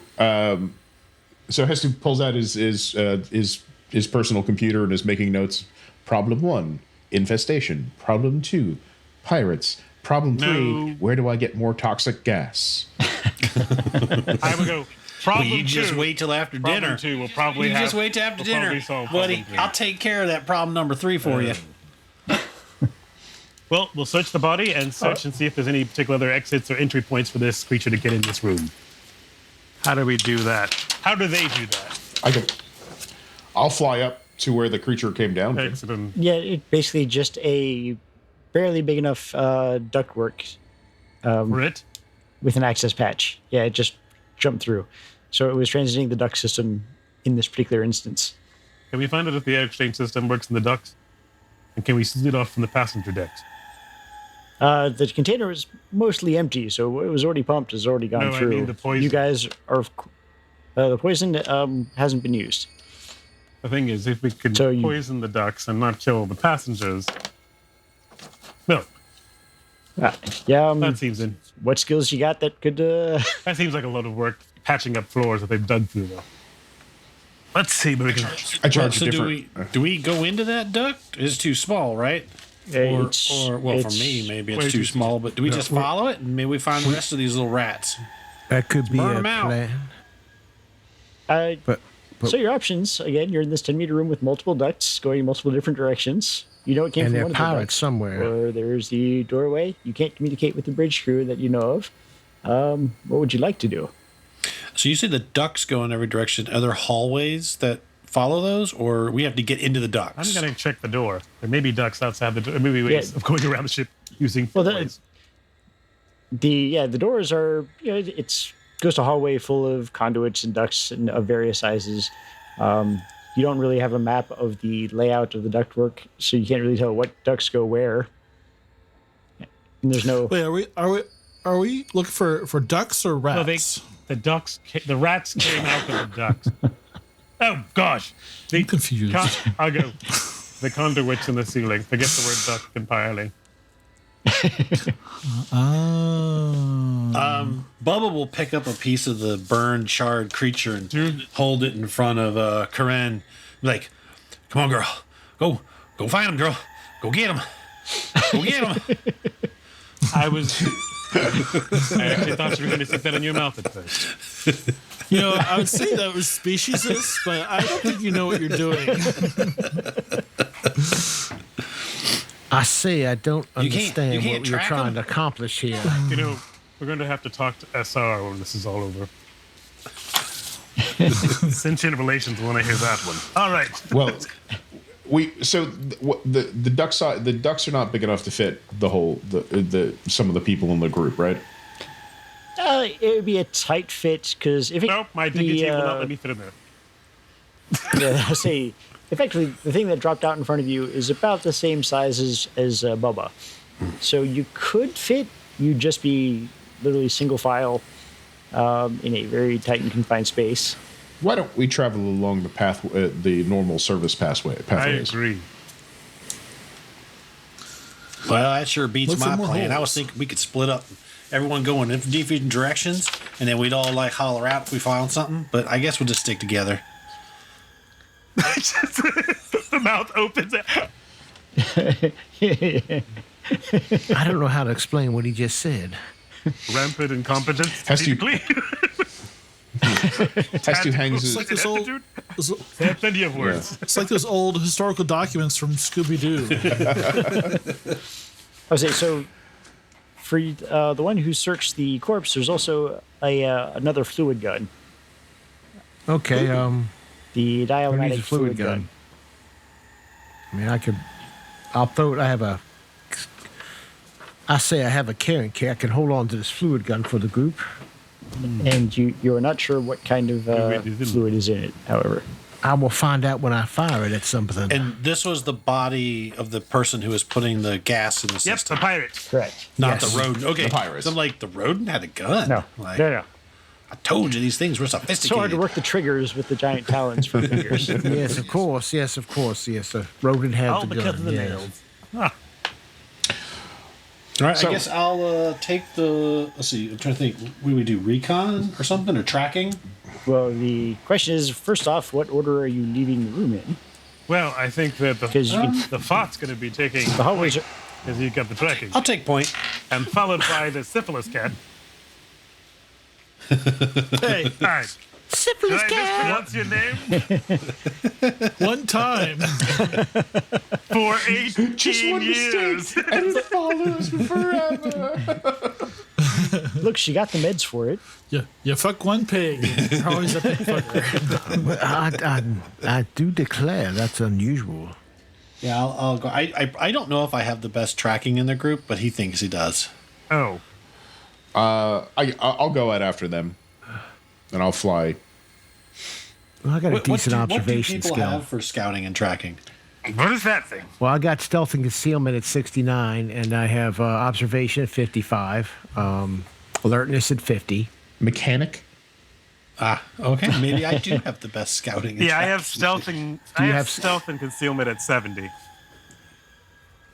so Hestu pulls out his personal computer and is making notes. Problem 1, infestation. Problem 2, pirates. Problem 3, No. where do I get more toxic gas? I would go. Problem You just 2. wait till after Problem dinner. 2 will probably You have. just wait till after will probably dinner, solve buddy. problem 3. I'll take care of that problem number 3 for you. Well, we'll search the body and search and see if there's any particular other exits or entry points for this creature to get in this room. How do we do that? How do they do that? I'll fly up to where the creature came down. Excellent. Yeah, it's basically just a barely big enough ductwork Brit? with an access patch. Yeah, it just jumped through. So it was transiting the duct system in this particular instance. Can we find out if the air exchange system works in the ducts? And can we seal it off from the passenger decks? The container was mostly empty, so it was already pumped. It's already gone No, I through. mean the poison. You guys are the poison hasn't been used. The thing is, if we could So you- poison the ducts and not kill the passengers, no, Yeah. that seems in. What skills you got that could? That seems like a lot of work patching up floors that they've dug through, though. Let's see, but we can. I charge So a do different. we go into that duct? It's too small, right? Or well, for it's- me, maybe way it's too too small. But do we just follow it and maybe we find the rest of these little rats? That could be Burn a 'em out. plan. But So your options again, you're in this 10-meter room with multiple ducts going in multiple different directions. You know it came and from they're one of the pirates ducts. somewhere. Or there's the doorway. You can't communicate with the bridge crew that you know of. What would you like to do? So you say the ducts go in every direction. Are there hallways that follow those, or we have to get into the ducts? I'm going to check the door. There may be ducts outside the door. Maybe ways Yeah. of going around the ship using. Well, ways. the doors are it's goes to a hallway full of conduits and ducts and of various sizes. You don't really have a map of the layout of the ductwork, so you can't really tell what ducts go where. And there's no. Wait, are we looking for ducks or No, rats? the rats came out of the ducts. Oh gosh, I'm confused. I'll go. The conduits in the ceiling. Forget the word duct entirely. Bubba will pick up a piece of the burned, charred creature and hold it in front of Ka'Ren. Like, come on, girl, go find him, girl, go get him, go get him. I actually thought you were going to stick that in your mouth at first. You know, I would say that was speciesist, but I don't think you know what you're doing. I say I don't You can't understand what you're track trying 'em? to accomplish here. You know, we're going to have to talk to SR when this is all over. Sentient relations when I hear that one. All right. Well, the ducks are not big enough to fit some of the people in the group, right? It would be a tight fit because if it, Nope, my dignity will not let me fit in there. yeah, I say effectively the thing that dropped out in front of you is about the same size as Bubba, so you could fit. You'd just be literally single file in a very tight and confined space. Why don't we travel along the path, the normal service I pathways? agree. Well, that sure beats Look for my more plan. I was holes. thinking we could split up, everyone go in different directions, and then we'd all like holler out if we found something. But I guess we'll just stick together. The mouth opens. I don't know how to explain what he just said. Rampant incompetence. Hestu- Technically. Hestu hangs It's like this old. They have plenty of words. It's like those old historical documents from Scooby Doo. I would say so. For the one who searched the corpse, there's also another fluid gun, Okay, the I'll use dialectic a fluid gun. I mean, I'll throw it. I say I have a carrying kit. I can hold on to this fluid gun for the group. And you are not sure what kind of fluid is in it. However, I will find out when I fire it at something. And this was the body of the person who was putting the gas in the Yep, system, the pirate. correct. not Yes. the rodent. Okay, The pirates. So I'm like, the rodent had a gun. No, Like, no. I told you these things were It's sophisticated. so hard to work the triggers with the giant talons for fingers. Yes, of course. Yes, of course. Yes, a rodent has All the because gun. of the yes. nails. Ah, All right, So- I guess I'll take the. Let's see. I'm trying to think. What do we do? Recon or something, or tracking? Well, the question is, first off, what order are you leaving the room in? well, I think that Because you can, the Fott's going to be taking. the hallways are because you got the tracking. I'll take point. And followed by the syphilis cat. Hey, All right. Syphilis Can I cat. mispronounce your name? one time. For 18 Just one years. mistake, and it follows forever. Look, she got the meds for it. You fuck one pig. You're always a pig fucker. I do declare that's unusual. Yeah, I'll go. I don't know if I have the best tracking in the group, but he thinks he does. Oh. I'll go out after them, and I'll fly. Well, I got a decent what observation do people skill. have for scouting and tracking? What is that thing? Well, I got stealth and concealment at 69, and I have observation at 55, alertness at 50. Mechanic. Ah, okay. Maybe I do have the best scouting. And Yeah, I tracking. have stealth and you have have- stealth and concealment at 70.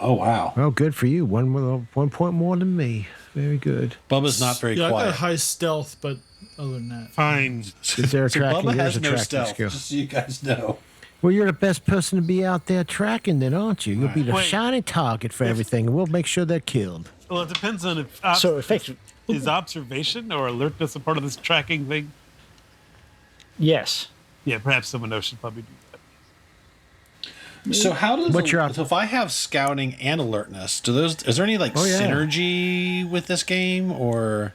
Oh wow, Well, good for you. 1 point more than me. Very good. Bubba's not very Yeah, I got quiet. high stealth, but other than that. Fine. Is there a So tracking? Bubba There's has a no tracking stealth. skill. Just so you guys know. Well, you're the best person to be out there tracking, then, aren't you? You'll be the Wait. shining target for everything, and we'll make sure they're killed. Well, it depends on if So effective. is observation or alertness a part of this tracking thing. Yes. Yeah, perhaps someone else should probably do that. So how does What's your so if I have scouting and alertness, do those? Is there any like Oh, yeah. synergy with this game or?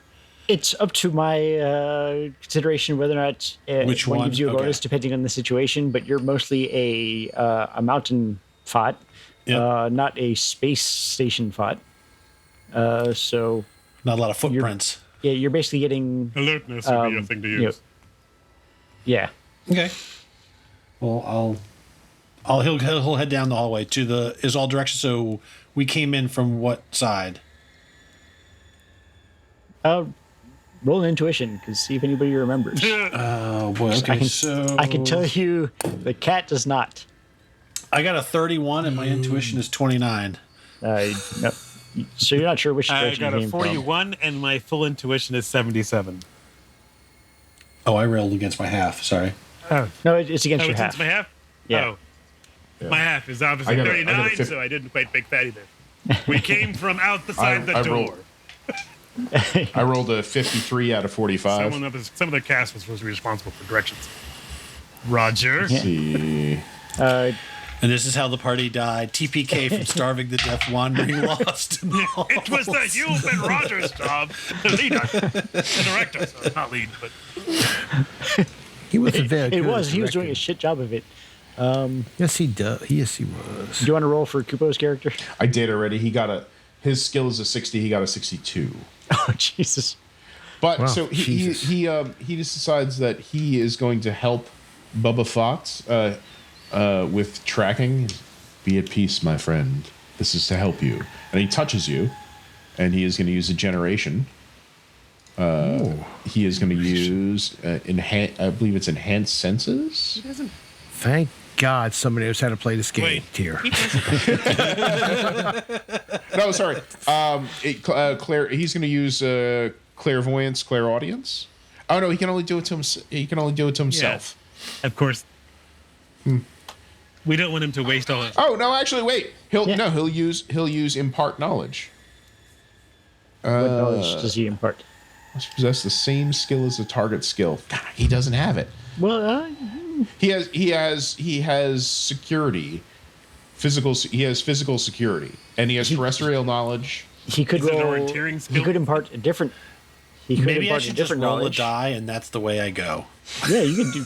It's up to my consideration whether or not Which one one? gives you a Okay. bonus depending on the situation. But you're mostly a mountain fought, Yep. not a space station fought. So Not a lot of footprints. yeah, you're basically getting Alertness would be a thing to use. you know, yeah. Okay. Well, he'll head down the hallway to the is all directions. So we came in from what side? Roll an intuition because see if anybody remembers. Oh boy. Okay. I can tell you the cat does not. I got a 31 and my intuition is 29. No. So you're not sure which I direction got you a came from. 41 and my full intuition is 77. Oh, I rolled against my half. Sorry. Oh, No, it's against your it's half. my half? Yeah. Oh. My half is obviously I got a 39, 50. so I didn't quite pick fatty there. We came from out the side of the I door. rolled- I rolled a 53 out of 45. Some of the cast was supposed to be responsible for directions. Roger. Let's see. And this is how the party died. TPK from starving to death, wandering lost. In the It was the halls. Hugh and Rogers job to lead us, the director, so not lead, but He was a very It good was. He was doing a director. shit job of it. Yes, he does. Yes, he was. Do you want to roll for Kupo's character? I did already. His skill is a 60. He got a 62. Oh Jesus! But Wow, so he Jesus. he just decides that he is going to help Bubba Fott with tracking. Be at peace, my friend. This is to help you. And he touches you, and he is going to use a generation. He is going to use I believe it's enhanced senses. Thank God somebody knows how to play this game Wait. here. No, sorry. He's going to use clairvoyance, clairaudience. Oh no, he can only do it to himself. of course. We don't want him to waste all. Oh no, actually, wait. He'll use impart knowledge. What knowledge does he impart? Must possess the same skill as the target skill. God, he doesn't have it. Well, He has security, physical. He has physical security, and he has terrestrial knowledge. he could Is it an roll. orienteering He skill? could impart a different. He could Maybe I impart a should just different roll knowledge. a die, and that's the way I go. Yeah, you could do.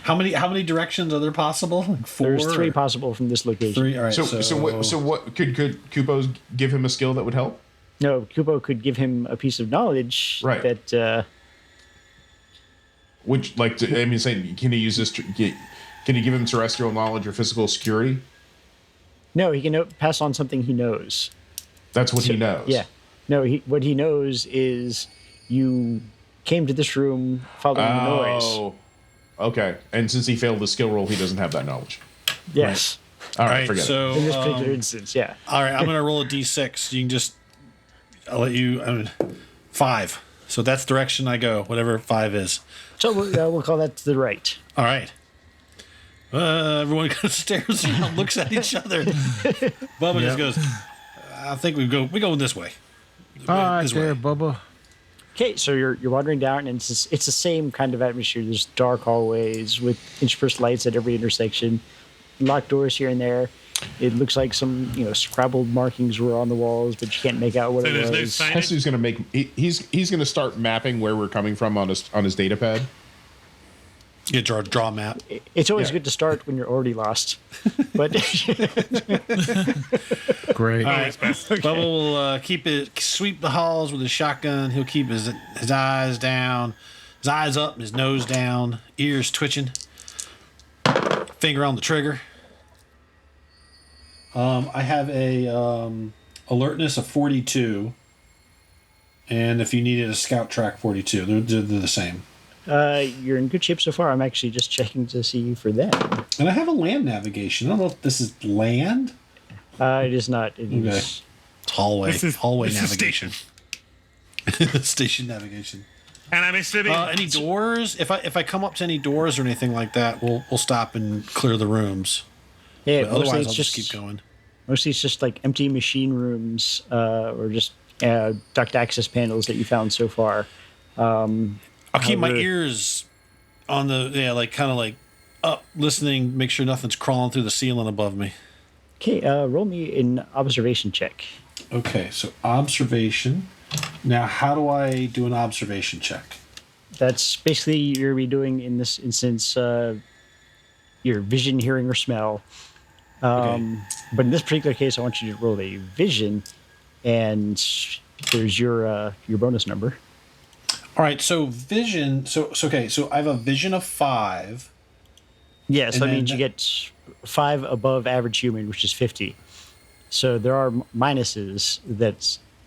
How many directions are there possible? Like 4? There's 3 or- possible from this location. 3. All right. So what could Kupo give him a skill that would help? No, Kupo could give him a piece of knowledge Right. that. Which, saying, can he use this? Can he give him terrestrial knowledge or physical security? No, he can pass on something he knows. That's what he knows. Yeah. No, what he knows is you came to this room following the noise. Oh, okay. And since he failed the skill roll, he doesn't have that knowledge. Yes. All all right, right. forget it. So In this particular instance, yeah. all right, I'm gonna roll a d6. You can just. I'll let you. 5. So that's the direction I go. Whatever 5 is. So we'll call that to the right. All right. Everyone kind of stares around, looks at each other. Bubba just goes, I think we go this way. All right, This way. there, Bubba. Okay, so you're wandering down, and it's the same kind of atmosphere. There's dark hallways with interspersed lights at every intersection, locked doors here and there. It looks like some scrabbled markings were on the walls, but you can't make out what So it there's no was. signage? Hestu's gonna make. He's gonna start mapping where we're coming from on his data pad. You draw a map. It's always Yeah. good to start when you're already lost, but Great. All right. Bubba will sweep the halls with his shotgun. He'll keep his eyes down, his eyes up, his nose down, ears twitching, finger on the trigger. I have a alertness of 42, and if you needed a scout track 42, they're the same. you're in good shape so far. I'm actually just checking to see for them. And I have a land navigation. I don't know if this is land. It is not. It is. Okay. It's hallway. This is Navigation. Station navigation. And I'm Mississippi. Any doors? If I come up to any doors or anything like that, we'll stop and clear the rooms. Yeah, But mostly otherwise, it's I'll just keep going. Mostly it's just like empty machine rooms or just duct access panels that you found so far. I'll keep my However- ears on the kind of like up, listening, make sure nothing's crawling through the ceiling above me. Okay, roll me an observation check. Okay, so observation. Now, how do I do an observation check? That's basically you're doing in this instance your vision, hearing, or smell. Okay. But in this particular case, I want you to roll a vision, and there's your bonus number. All right, so vision. So I have a vision of 5. Yeah, so And that then means you get 5 above average human, which is 50. So there are minuses.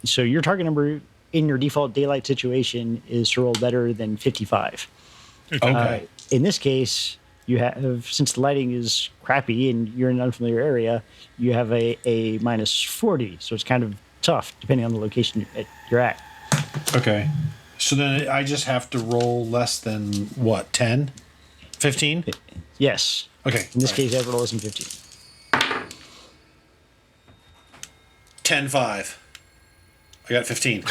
So your target number in your default daylight situation is to roll better than 55. Okay. In this case, you have, since the lighting is crappy and you're in an unfamiliar area, you have a minus 40. So it's kind of tough depending on the location you're at. Okay. So then I just have to roll less than what? 10? 15? Yes. Okay. In this right. case, you have to roll less than 15. 10-5. I got 15.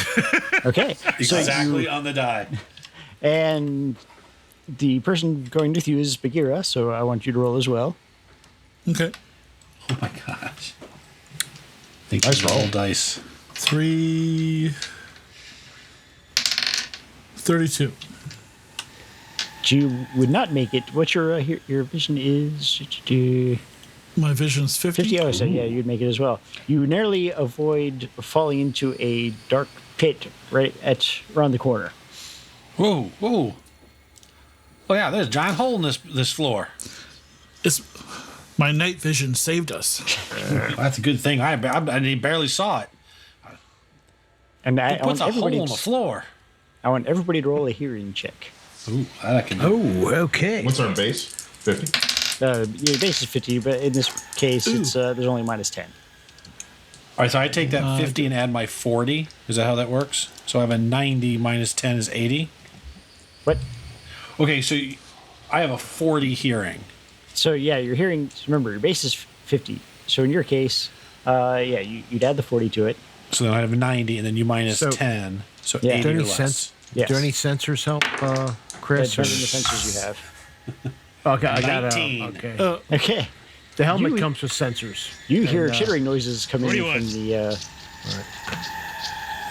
Okay. So Exactly on the die. and the person going with you is Bagheera, so I want you to roll as well. Okay. Oh my gosh. Think Nice roll. roll dice. 3. 32. You would not make it. What your vision is? My vision's 50. 50. Oh, so yeah, you'd make it as well. You narrowly avoid falling into a dark pit right around the corner. Whoa, whoa. Oh yeah, there's a giant hole in this floor. It's, my night vision saved us. That's a good thing. I barely saw it. And I It puts want a hole everybody. in the floor. I want everybody to roll a hearing check. Ooh, that I can do. Oh, okay. What's our base? 50. Your base is 50, but in this case, it's there's only minus 10. All right, so I take that 50 and add my 40. Is that how that works? So I have a 90 minus 10 is 80. What? Okay, so I have a 40 hearing. So yeah, your hearing. Remember, your base is 50. So in your case, you'd add the 40 to it. So then I have a 90, and then you minus So- 10. So Yeah. 80 Do or any less. Yes. Do any sensors help, Chris? Depends on the sensors you have. Okay, I got 19. Okay. Okay. The helmet You- comes with sensors. You hear And, chittering noises coming what do in you from want?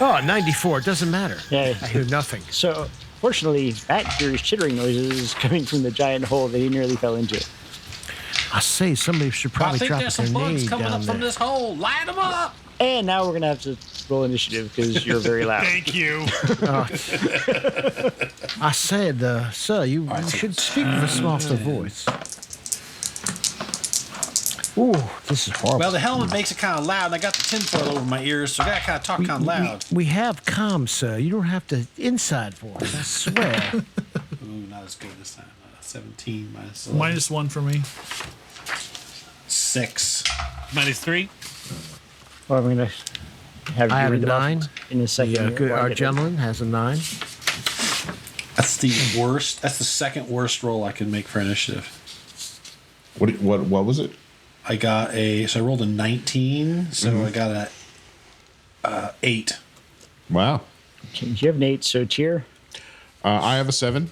the. Oh, 94. It doesn't matter. Yeah. I hear nothing. So, fortunately, Matt hears chittering noises coming from the giant hole that he nearly fell into. I say somebody should I probably think drop a there's some bugs grenade coming down up from there. this hole. Light them up. And now we're going to have to roll initiative because you're very loud. Thank you. I said, sir, you should speak with a softer voice. Ooh, this is horrible. Well, the helmet makes it kind of loud, and I got the tinfoil over my ears, so I got to kind of talk kind of loud. We have comms, sir. You don't have to inside voice. I swear. Ooh, not as good this time. 17 minus 11. Minus 1 for me. 6. Minus 3. Well, I'm going to have I you have a read them off 9. in a second. Yeah, good. Well, Our I get it. gentleman has a 9. That's the worst. That's the second worst roll I can make for initiative. What was it? I got so I rolled a 19, so I got a 8. Wow. Okay, you have an 8, so cheer. I have a 7.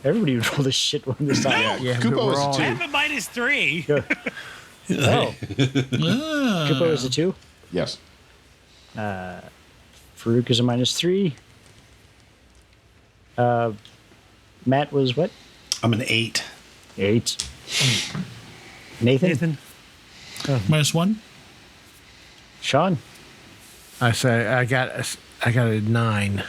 Everybody rolled a shit one this time. Yeah, Kupo we're is a all- I 2. have a -3. Oh, Kupo is a 2. Yes. Farooq is a -3. Matt was what? I'm an 8. 8. Nathan? Nathan. -1. Sean? I say I got a 9.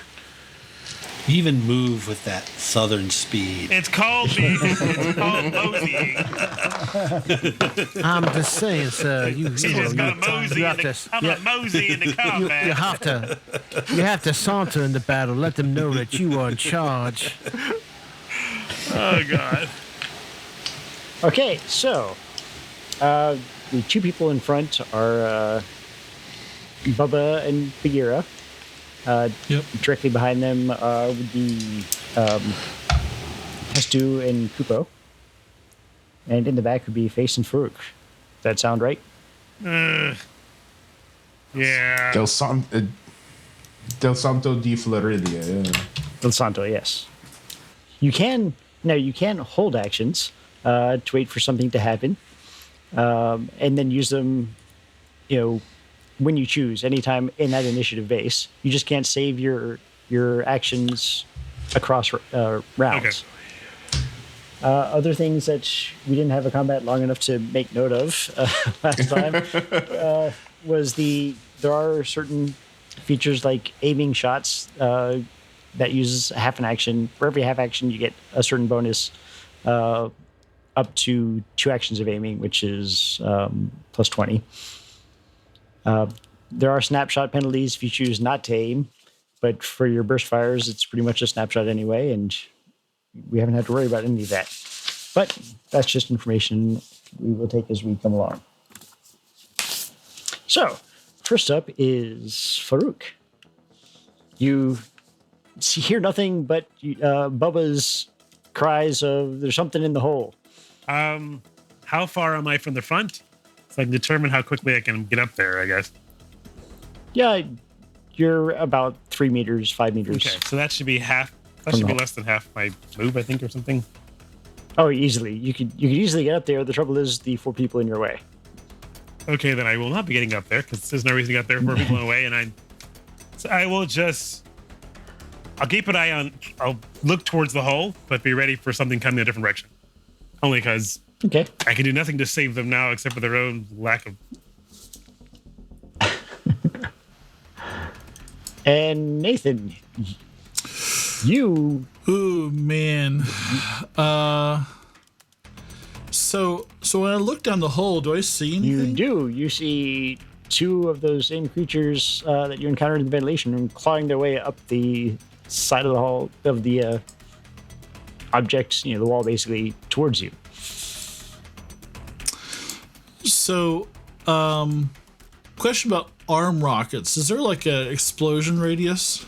You even move with that southern speed. It's called moseying. I'm just saying, sir. You He's just gonna mosey. I'm gonna mosey into combat. you have to saunter in the battle. Let them know that you are in charge. Oh God. Okay, so the two people in front are Bubba and Bagheera. Yep. Directly behind them would be Hestu and Kupo. And in the back would be Face and Farooq. Does that sound right? Yeah. Del Santo di Floridia. Yeah. Del Santo, yes. You can hold actions to wait for something to happen, and then use them, when you choose, anytime in that initiative base. You just can't save your actions across rounds. Okay. Other things that we didn't have a combat long enough to make note of last time was there are certain features like aiming shots that uses half an action. For every half action, you get a certain bonus up to 2 actions of aiming, which is plus 20. There are snapshot penalties if you choose not to aim, but for your burst fires, it's pretty much a snapshot anyway, and we haven't had to worry about any of that. But that's just information we will take as we come along. So, first up is Farooq. You hear nothing but Bubba's cries of "there's something in the hole." How far am I from the front? So I can determine how quickly I can get up there, I guess. Yeah, you're about 3 meters, 5 meters. Okay, so that should be half. That should be less than half my move, I think, or something. Oh, easily. You could easily get up there. The trouble is the 4 people in your way. Okay, then I will not be getting up there because there's no reason to get up there. 4 people in the way, and I will just. I'll keep an eye on. I'll look towards the hole, but be ready for something coming in a different direction. Only because Okay. I can do nothing to save them now except for their own lack of. And Nathan, you. Oh man. So when I look down the hole, do I see anything? You do. You see 2 of those same creatures that you encountered in the ventilation room clawing their way up the side of the hall of the object, the wall basically, towards you. So, question about arm rockets. Is there like an explosion radius?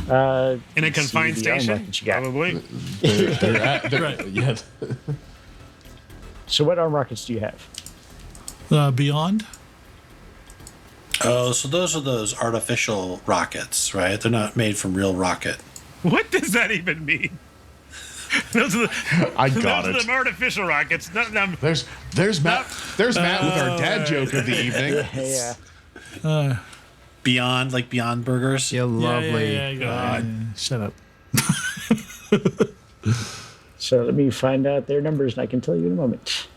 In a see confined the arm station? rockets you got. Probably. Right. Yeah. So what arm rockets do you have? Beyond? Oh, so those are those artificial rockets, right? They're not made from real rocket. What does that even mean? Those are I got those it. are the artificial rockets. There's Matt. There's Matt with our dad joke of the evening. Yeah. Beyond, like Beyond Burgers. You're lovely. Yeah, go ahead. Shut up. So let me find out their numbers, and I can tell you in a moment.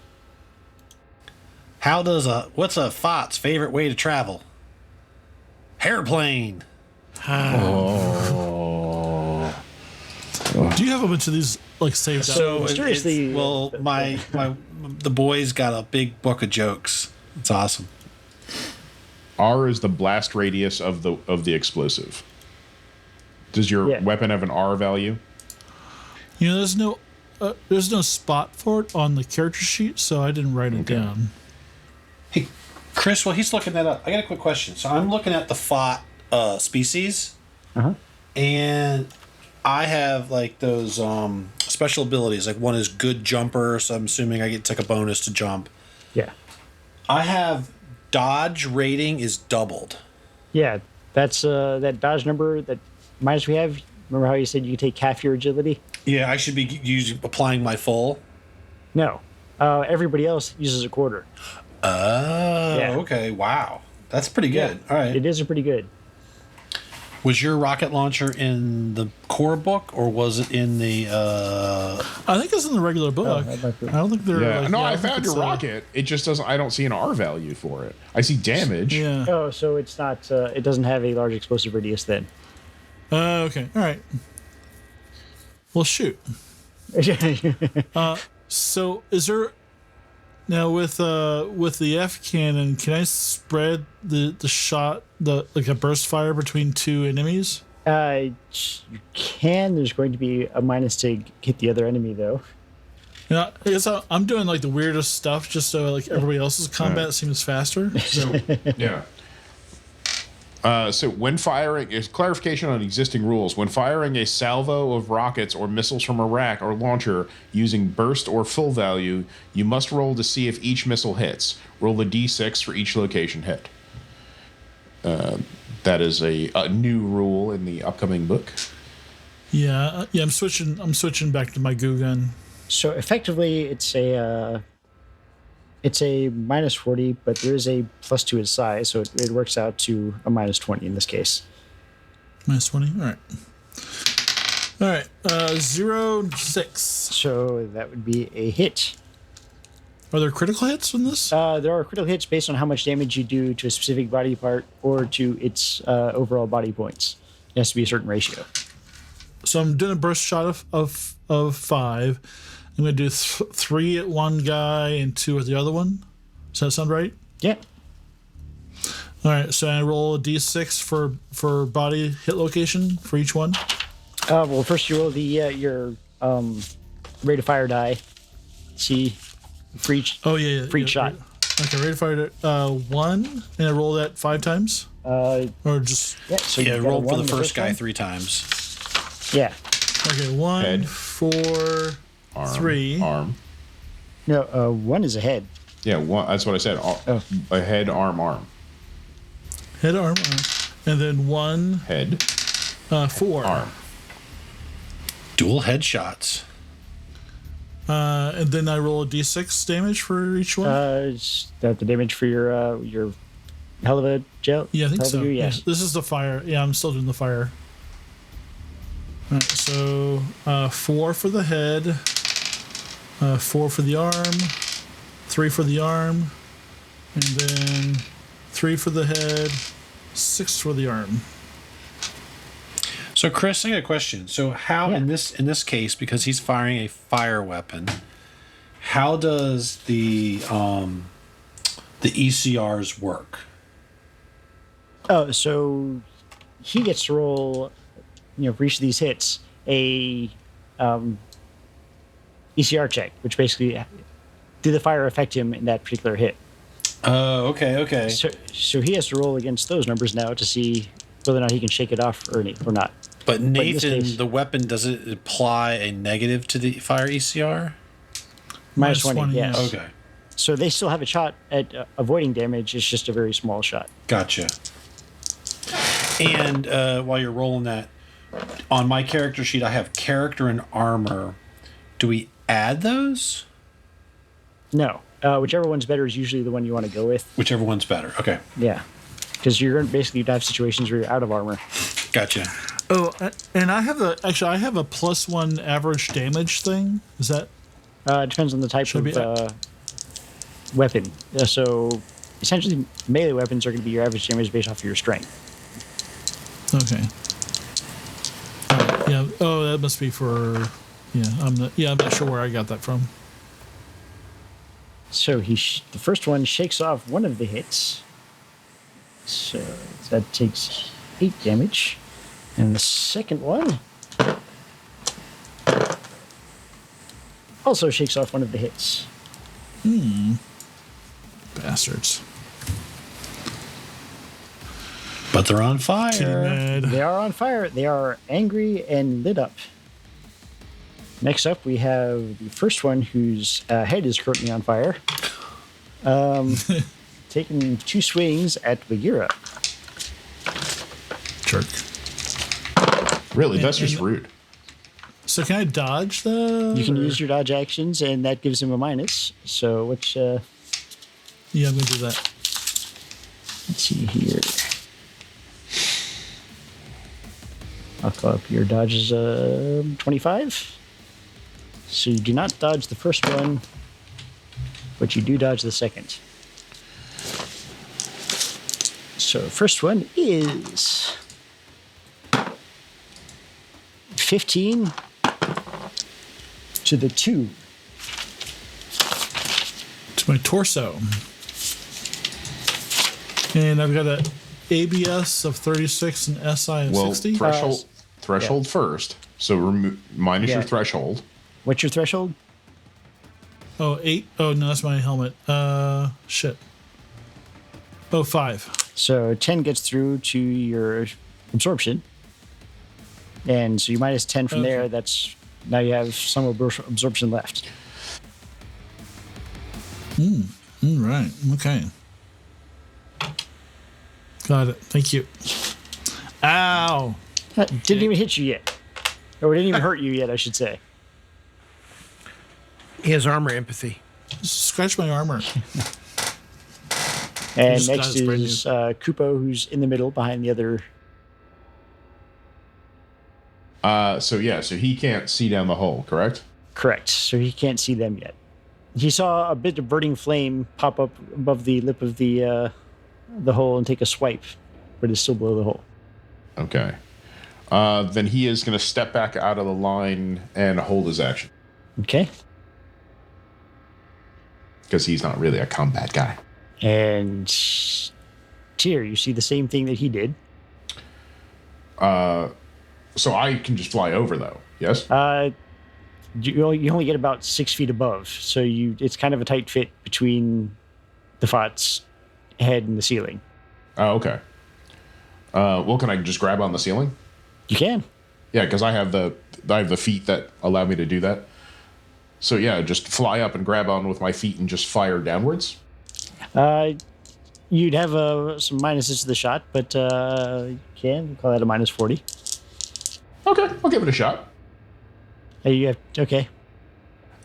What's a Fott's favorite way to travel? Airplane. Do you have a bunch of these like saved up? So Seriously, the boys got a big book of jokes. It's awesome. R is the blast radius of the explosive. Does your weapon have an R value? There's no spot for it on the character sheet, so I didn't write it down. Hey, Chris, while he's looking that up, I got a quick question. So I'm looking at the Fott species, and I have like those special abilities. Like one is good jumper, so I'm assuming I get to take a bonus to jump. Yeah. I have dodge rating is doubled. Yeah, that's that dodge number that minus we have. Remember how you said you could take half your agility? Yeah, I should be applying my full. No, everybody else uses a quarter. Oh, Yeah. okay. Wow. That's pretty good. All right. It is pretty good. Was your rocket launcher in the core book or was it in the I think it's in the regular book. that might be- I don't think they're. Yeah. Like, No, yeah, I don't think found your it's, rocket. It just doesn't. I don't see an R value for it. I see damage. Yeah. Oh, so it's not. It doesn't have a large explosive radius then. Okay. All right. Well, shoot. So is there now with the F cannon? Can I spread the shot like a burst fire between two enemies? You can. There's going to be a minus to hit the other enemy though. Yeah, I guess I'm doing like the weirdest stuff just so like everybody else's combat seems faster. So, yeah. So when firing, is clarification on existing rules. When firing a salvo of rockets or missiles from a rack or launcher using burst or full value, you must roll to see if each missile hits. Roll a d6 for each location hit. That is a new rule in the upcoming book. Yeah. I'm switching back to my goo gun. So effectively, it's a minus 40, but there is a plus to its size, so it works out to a minus 20 in this case. Minus 20. All right. 0-6. So that would be a hit. Are there critical hits in this? There are critical hits based on how much damage you do to a specific body part or to its overall body points. It has to be a certain ratio. So I'm doing a burst shot of 5. I'm going to do 3 at one guy and 2 at the other one. Does that sound right? Yeah. All right. So I roll a d6 for body hit location for each one. Well, first you roll the your rate of fire die. See, for each Oh yeah. for each shot. Okay. Rate of fire 1, and I roll that 5 times. Or just Yeah. So yeah, you got a roll for one the on first guy one? 3 times. Yeah. okay. 1, Head. 4, Arm, 3. Arm. No, 1 is a head. Yeah, one, that's what I said. A head, arm, arm. Head, arm, and then 1, Head, 4. arm. Dual headshots. And then I roll a d6 damage for each one. Is that the damage for your hell of a gel? Yeah, I think hell of a so. goo? Yeah. Yes. This is the fire. Yeah, I'm still doing the fire. All right, so 4 for the head, 4 for the arm, 3 for the arm, and then 3 for the head, 6 for the arm. So Chris, I got a question. So how in this case, because he's firing a fire weapon, how does the ECRs work? Oh, so he gets to roll, for each of these hits, a ECR check, which basically did the fire affect him in that particular hit. Oh, okay. So he has to roll against those numbers now to see whether or not he can shake it off or not. But in this Nathan, case- the weapon, does it apply a negative to the fire ECR? Minus 20, yes. yeah. Okay, So they still have a shot at avoiding damage. It's just a very small shot. gotcha. And while you're rolling that, on my character sheet, I have character and armor. Do we add those? No. Whichever one's better is usually the one you want to go with. Whichever one's better. Okay, Yeah. Because you're going to basically have situations where you're out of armor. gotcha. Oh, and I have a +1 average damage thing. Is that? It depends on the type Should be- of weapon. So essentially, melee weapons are going to be your average damage based off of your strength. Okay. Yeah. Oh, that must be for. Yeah. I'm not sure where I got that from. So the first one shakes off one of the hits. So that takes 8 damage. And the second one also shakes off one of the hits. Bastards. But they're on Kitty fire. mad. They are on fire. They are angry and lit up. Next up, we have the first one whose head is currently on fire. Taking 2 swings at Bagheera. Jerk. Really, that's just rude. So can I dodge though? You can use your dodge actions, and that gives him a minus. So which? Yeah, I'm gonna do that. Let's see here. I'll call up your dodges 25. So you do not dodge the first one, but you do dodge the second. So first one is 15 to the 2. To my torso. And I've got a ABS of 36 and SI of 60. Threshold first. So minus your threshold. What's your threshold? Oh, 8. Oh, no, that's my helmet. Shit. Oh, 5. So 10 gets through to your absorption. And so you minus 10 from there. That's now you have some absorption left. Right. Okay. Got it. Thank you. Ow. Didn't even hit you yet. Or it didn't even hurt you yet, I should say. He has armor empathy. Scratch my armor. And Just next got it, is Kupo, who's in the middle behind the other. So he can't see down the hole, correct? Correct. So he can't see them yet. He saw a bit of burning flame pop up above the lip of the hole and take a swipe, but it's still below the hole. Okay. Then he is going to step back out of the line and hold his action. Okay. Because he's not really a combat guy. And Tyr, you see the same thing that he did. So I can just fly over, though. Yes? You only get about 6 feet above, so it's kind of a tight fit between the Fott's head and the ceiling. Oh, okay. Well, can I just grab on the ceiling? You can. Yeah, because I have the feet that allow me to do that. So yeah, just fly up and grab on with my feet and just fire downwards. You'd have some minuses to the shot, but you can call that a minus 40. Okay, I'll give it a shot. Okay.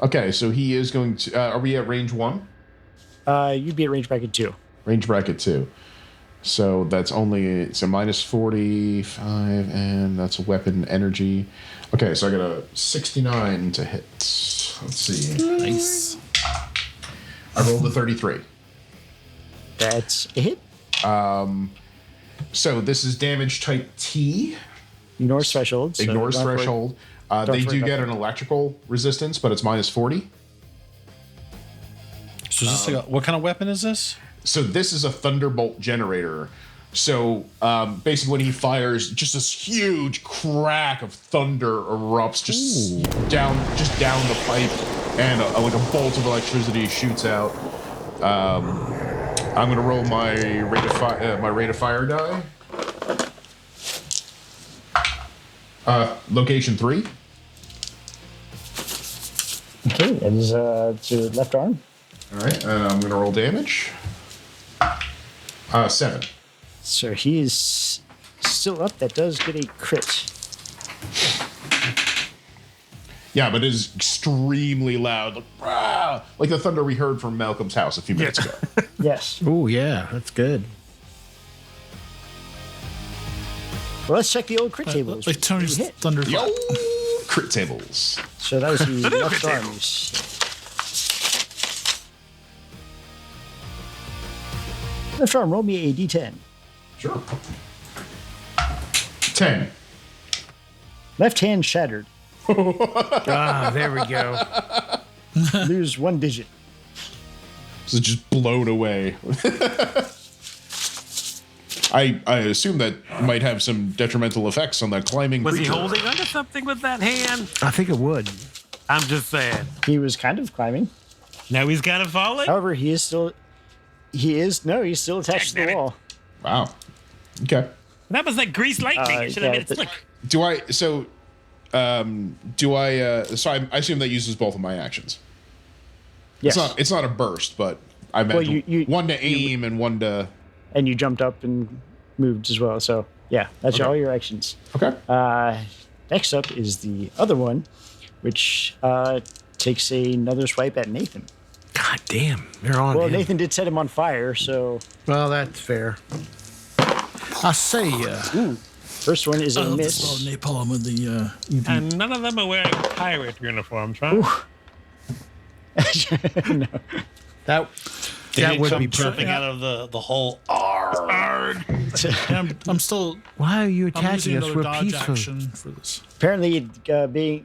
Okay, so he is going to. Are we at range 1? You'd be at range bracket 2. Range bracket 2. So that's it's a minus 45, and that's a weapon energy. Okay, so I got a 69 to hit. Let's see. Nice. I rolled a 33. That's a hit. So this is damage type T. Ignores threshold. So Ignores threshold. They do get that. an electrical resistance, but it's minus 40. So is this what kind of weapon is this? So this is a thunderbolt generator. So basically, when he fires, just this huge crack of thunder erupts just down the pipe, and like a bolt of electricity shoots out. I'm gonna roll my rate of fire die. Location 3. Okay, that is to left arm. All right, I'm gonna roll damage. 7. So he is still up. That does get a crit. Yeah, but it is extremely loud, like, rah, like the thunder we heard from Malcolm's house a few minutes ago. Yes. Oh, yeah, that's good. Well, let's check the old crit tables. Like Tony's Hit. thunder. Yo, crit tables. So that was the left arms. Left arm, roll me a d10. Sure. 10. Left hand shattered. There we go. Lose 1 digit. So it's just blown away. I assume that might have some detrimental effects on that climbing Was creature. he holding onto something with that hand? I think it would. I'm just saying. He was kind of climbing. Now he's kind of falling? However, he's still attached to the wall. Wow. Okay. That was like greased lightning. It should have been slick. I assume that uses both of my actions. Yes. It's not a burst, but I meant Well, you- one to aim and one to. And you jumped up and moved as well. So Yeah, that's Okay. all your actions. Okay. Next up is the other one, which takes another swipe at Nathan. God damn, they're on Well, him. Nathan did set him on fire, so Well, that's fair. I say, first one is a I'll miss. just throw napalm in the EV. And none of them are wearing pirate uniforms, right? No. that They that didn't would come be jumping perfect. out of the hole. Arr. I'm still. Why are you I'm using attacking us? another We're dodge peaceful. action for this. Apparently,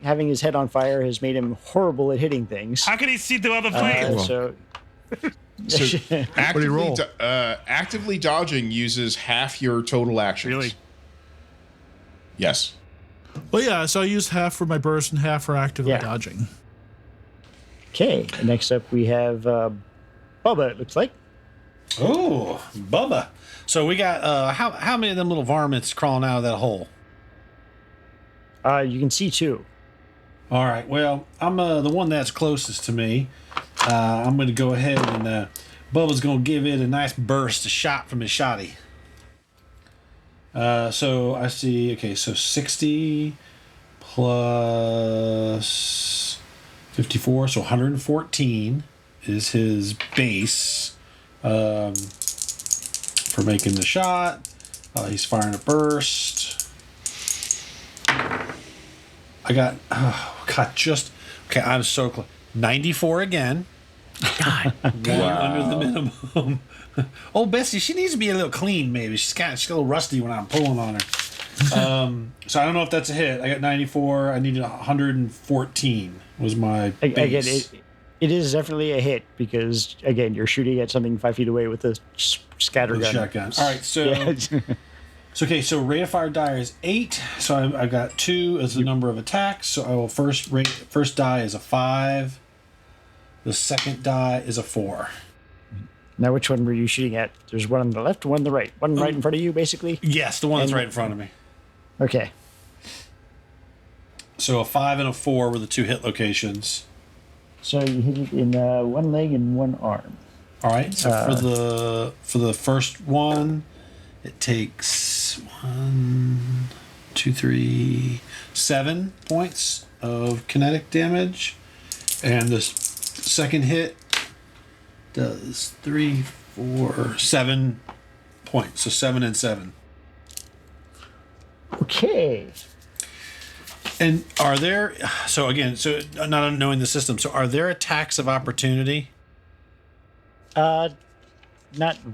having his head on fire has made him horrible at hitting things. How can he see through other players? So, So actively, roll? actively dodging uses half your total actions. Really? Yes. Well, yeah. So I used half for my burst and half for actively Yeah. dodging. okay, next up we have Bubba, it looks like. Oh, Bubba. So we got how many of them little varmints crawling out of that hole? You can see two. All right. Well, I'm the one that's closest to me. I'm going to go ahead and Bubba's going to give it a nice burst, a shot from his shotty. So I see. Okay, so 60 plus 54, so 114 is his base for making the shot. He's firing a burst. I got, just, okay, I'm so close. 94 again. God, One under the minimum. Oh, Bessie, she needs to be a little clean, maybe. She's a little rusty when I'm pulling on her. So I don't know if that's a hit. I got 94. I needed 114 was my base. Again, it is definitely a hit because, again, you're shooting at something 5 feet away with a scatter With a gun. shotgun. All right, so... Yeah. Okay, so rate of fire die is 8. So I got 2 as the number of attacks. So I will first die is a 5. The second die is a 4. Now, which one were you shooting at? There's one on the left, one on the right. One right in front of you, basically? Yes, the one that's And- right in front of me. Okay. So a 5 and a 4 were the 2 hit locations. So you hit it in one leg and one arm. All right. So for the first one, it takes 1, 2, 3, 7 points of kinetic damage, and the second hit does 3, 4, 7 points. So 7 and 7. Okay. And are there? So again, so not knowing the system. So are there attacks of opportunity? Not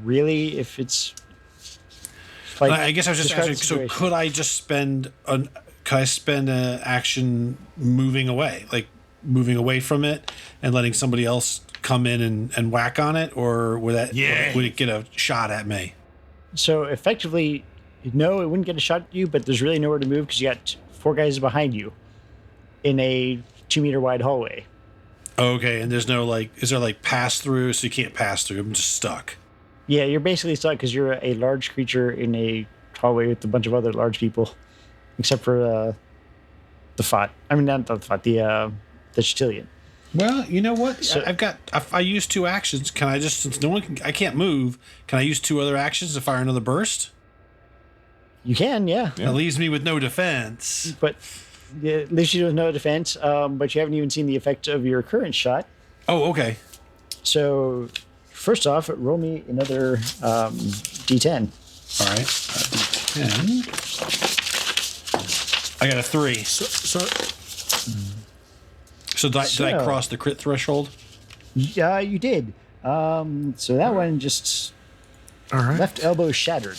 really. If it's like, I guess I was just describe the asking. So situation. could I just spend an action moving away, like moving away from it and letting somebody else come in and whack on it, or would that would it get a shot at me? So effectively, no, it wouldn't get a shot at you, but there's really nowhere to move because you got 4 guys behind you in a 2-meter wide hallway. Okay, and there's no is there pass through? So you can't pass through. I'm just stuck. Yeah, you're basically stuck because you're a large creature in a hallway with a bunch of other large people, except for the Fott. I mean, not the Fott, the Chatillion. Well, you know what? So- I used 2 actions. Can I just, since no one can, I can't move, can I use 2 other actions to fire another burst? You can, yeah. That leaves me with no defense. But yeah, at least you don't know defense, but you haven't even seen the effect of your current shot. Oh, okay. So, first off, roll me another D10. All right. 10. I got a 3. So did I So- cross the crit threshold? Yeah, you did. So that one just all right. left elbow shattered.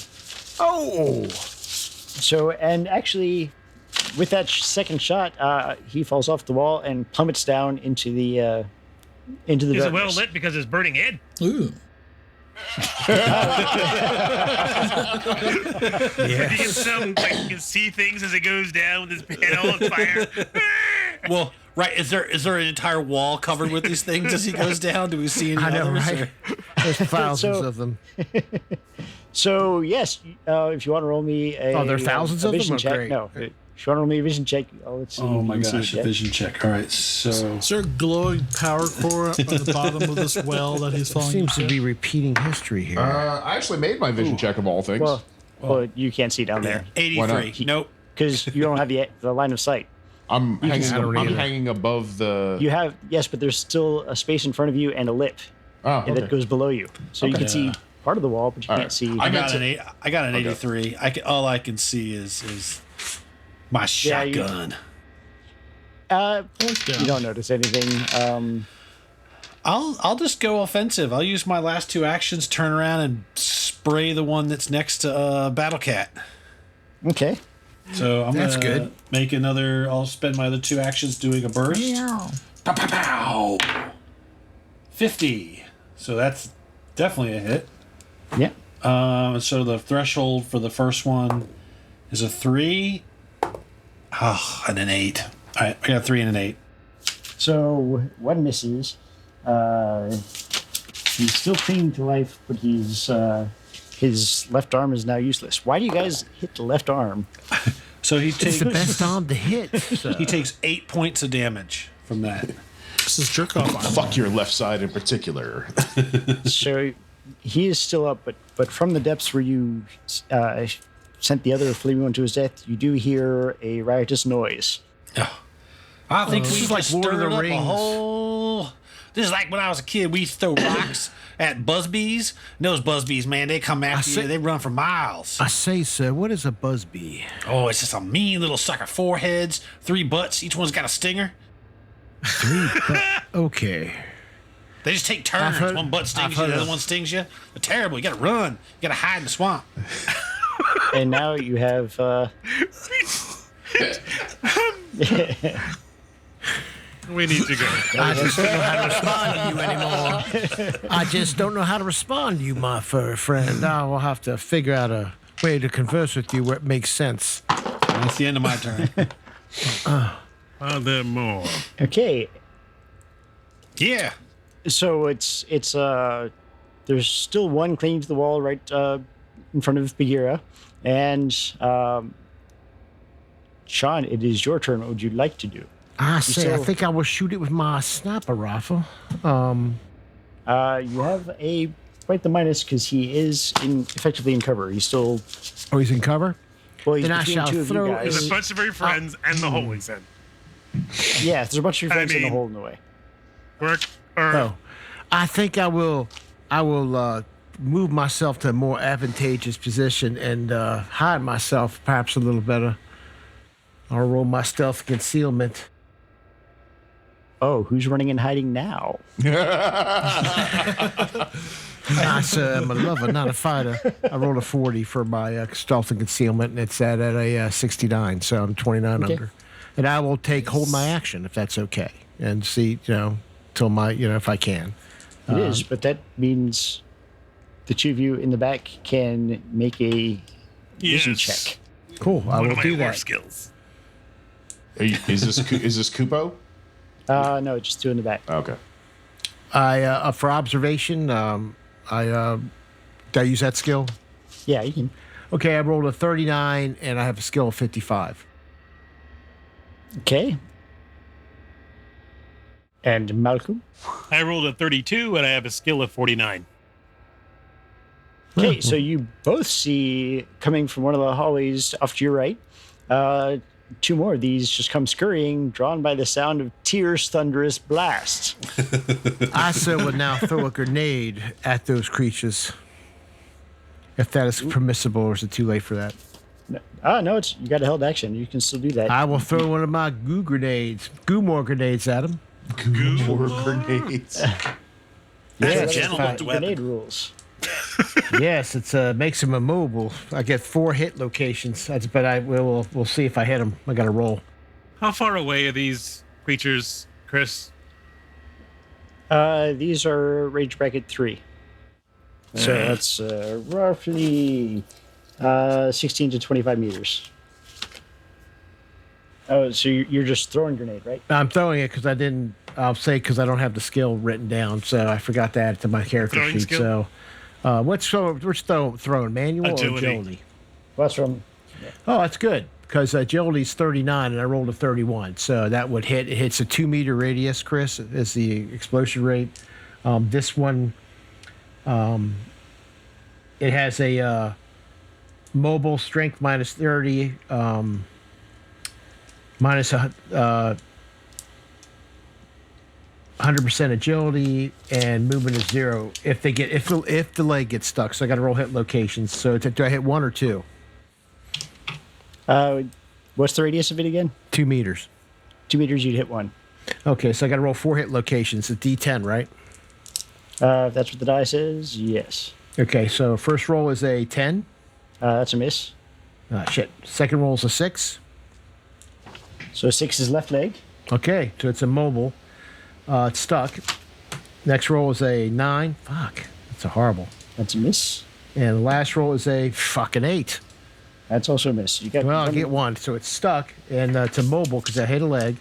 Oh, So, and actually, with that second shot, he falls off the wall and plummets down into the Is it well darkness. lit because it's burning head? Ooh. You can see things as it goes down with his head all on fire. Well, right. Is there an entire wall covered with these things as he goes down? Do we see any I know, others? right? There's thousands So- of them. So, yes, if you want to roll me a, Oh, there are thousands a of them? vision Oh, check. great. No, if you want to roll me a vision check, let's see. Oh if my you can gosh, see a it. vision check. All right, so Is there a glowing power core on the bottom of this well that he's falling Seems to into? be repeating history here. I actually made my vision check of all things. Well, Well, you can't see down there 83. Nope. because you don't have the line of sight. I'm either. hanging above the. You have yes, but there's still a space in front of you and a lip that goes below you, so you can see part of the wall, but you can't see. I got an 83. All I can see is my shotgun. You don't notice anything. I'll just go offensive. I'll use my last 2 actions, turn around and spray the one that's next to Battle Cat. Okay. So That's good. Make another. I'll spend my other 2 actions doing a burst. Pow, pow, pow. 50. So that's definitely a hit. Yeah. So the threshold for the first one is a 3. And an 8. All right, I got a 3 and an 8. So one misses. He's still clinging to life, but his left arm is now useless. Why do you guys hit the left arm? So he It's takes the best arm to hit. So. he takes 8 points of damage from that. This is jerk off. Fuck your left side in particular. So he is still up, but from the depths where you sent the other flaming one to his death, you do hear a riotous noise. I think This we is like just Lord of stirred the up Rings. a whole. This is like when I was a kid. We used to throw rocks at busbees. And those busbees, man, they come after you. They run for miles. I say, sir, what is a buzzbee? Oh, it's just a mean little sucker. 4 heads, 3 butts. Each one's got a stinger. Okay. They just take turns. One butt stings you, the other one stings you. They're terrible. You got to run. You got to hide in the swamp. And now you have. We need to go. I just don't know how to respond to you anymore. I just don't know how to respond to you, my furry friend. I will have to figure out a way to converse with you where it makes sense. That's the end of my turn. Are there more? Okay. Yeah. So it's there's still one clinging to the wall right in front of Bagheera, and Sean, it is your turn. What would you like to do? I think I will shoot it with my sniper rifle. You have quite the minus because he is effectively in cover. He's still. Oh, he's in cover? Well, he's Then I between shall 2 of you throw guys. There's a bunch of your friends and the hole he's in. Yeah, there's a bunch of your friends in the mean- hole in the way. Oh, I think I will move myself to a more advantageous position and hide myself perhaps a little better. I'll roll my stealth concealment. Oh, who's running and hiding now? I said I'm a lover, not a fighter. I rolled a 40 for my stealth and concealment, and it's at a 69, so I'm 29 Okay. under. And I will hold my action if that's okay, and see, till my, if I can. It is, but that means the 2 of you in the back can make a vision check. Cool, I One will of my do war that. skills. Is this Kupo? No, just 2 in the back. Okay. I for observation, did I use that skill? Yeah, you can. Okay, I rolled a 39, and I have a skill of 55. Okay. And Malcolm? I rolled a 32 and I have a skill of 49. Okay, so you both see coming from one of the hallways off to your right, 2 more of these just come scurrying, drawn by the sound of Tyr's thunderous blast. I would now throw a grenade at those creatures. If that is permissible, or is it too late for that? No, you got a held action. You can still do that. I will throw one of my goo more grenades at them. More grenades. That's gentleman's grenade rules. Yes, it makes them immobile. I get 4 hit locations, but we'll see if I hit them. I got to roll. How far away are these creatures, Chris? These are range bracket 3. So that's roughly 16 to 25 meters. Oh, so you're just throwing grenade, right? I'm throwing it because because I don't have the skill written down, so I forgot to add it to my character Throwing sheet. skill? So, what's throwing? Manual Agility. or agility? Well, that's from. Oh, that's good because agility's 39 and I rolled a 31, so that would hit. It hits a 2-meter radius. Chris is the explosion rate. This one, it has a mobile, strength minus 30, minus 100% agility, and movement is 0 if the leg gets stuck. So I got to roll hit locations. So do I hit 1 or 2? What's the radius of it again? 2 meters. 2 meters, you'd hit 1. Okay, so I got to roll 4 hit locations. It's D10, right? If that's what the die says, yes. Okay, so first roll is a 10. That's a miss. Shit. Second roll is a 6. So 6 is left leg. Okay, so it's immobile. It's stuck. Next roll is a 9. Fuck. That's a horrible. That's a miss. And the last roll is a fucking 8. That's also a miss. You got Well, I get 1. So it's stuck, and it's immobile because I hit a leg.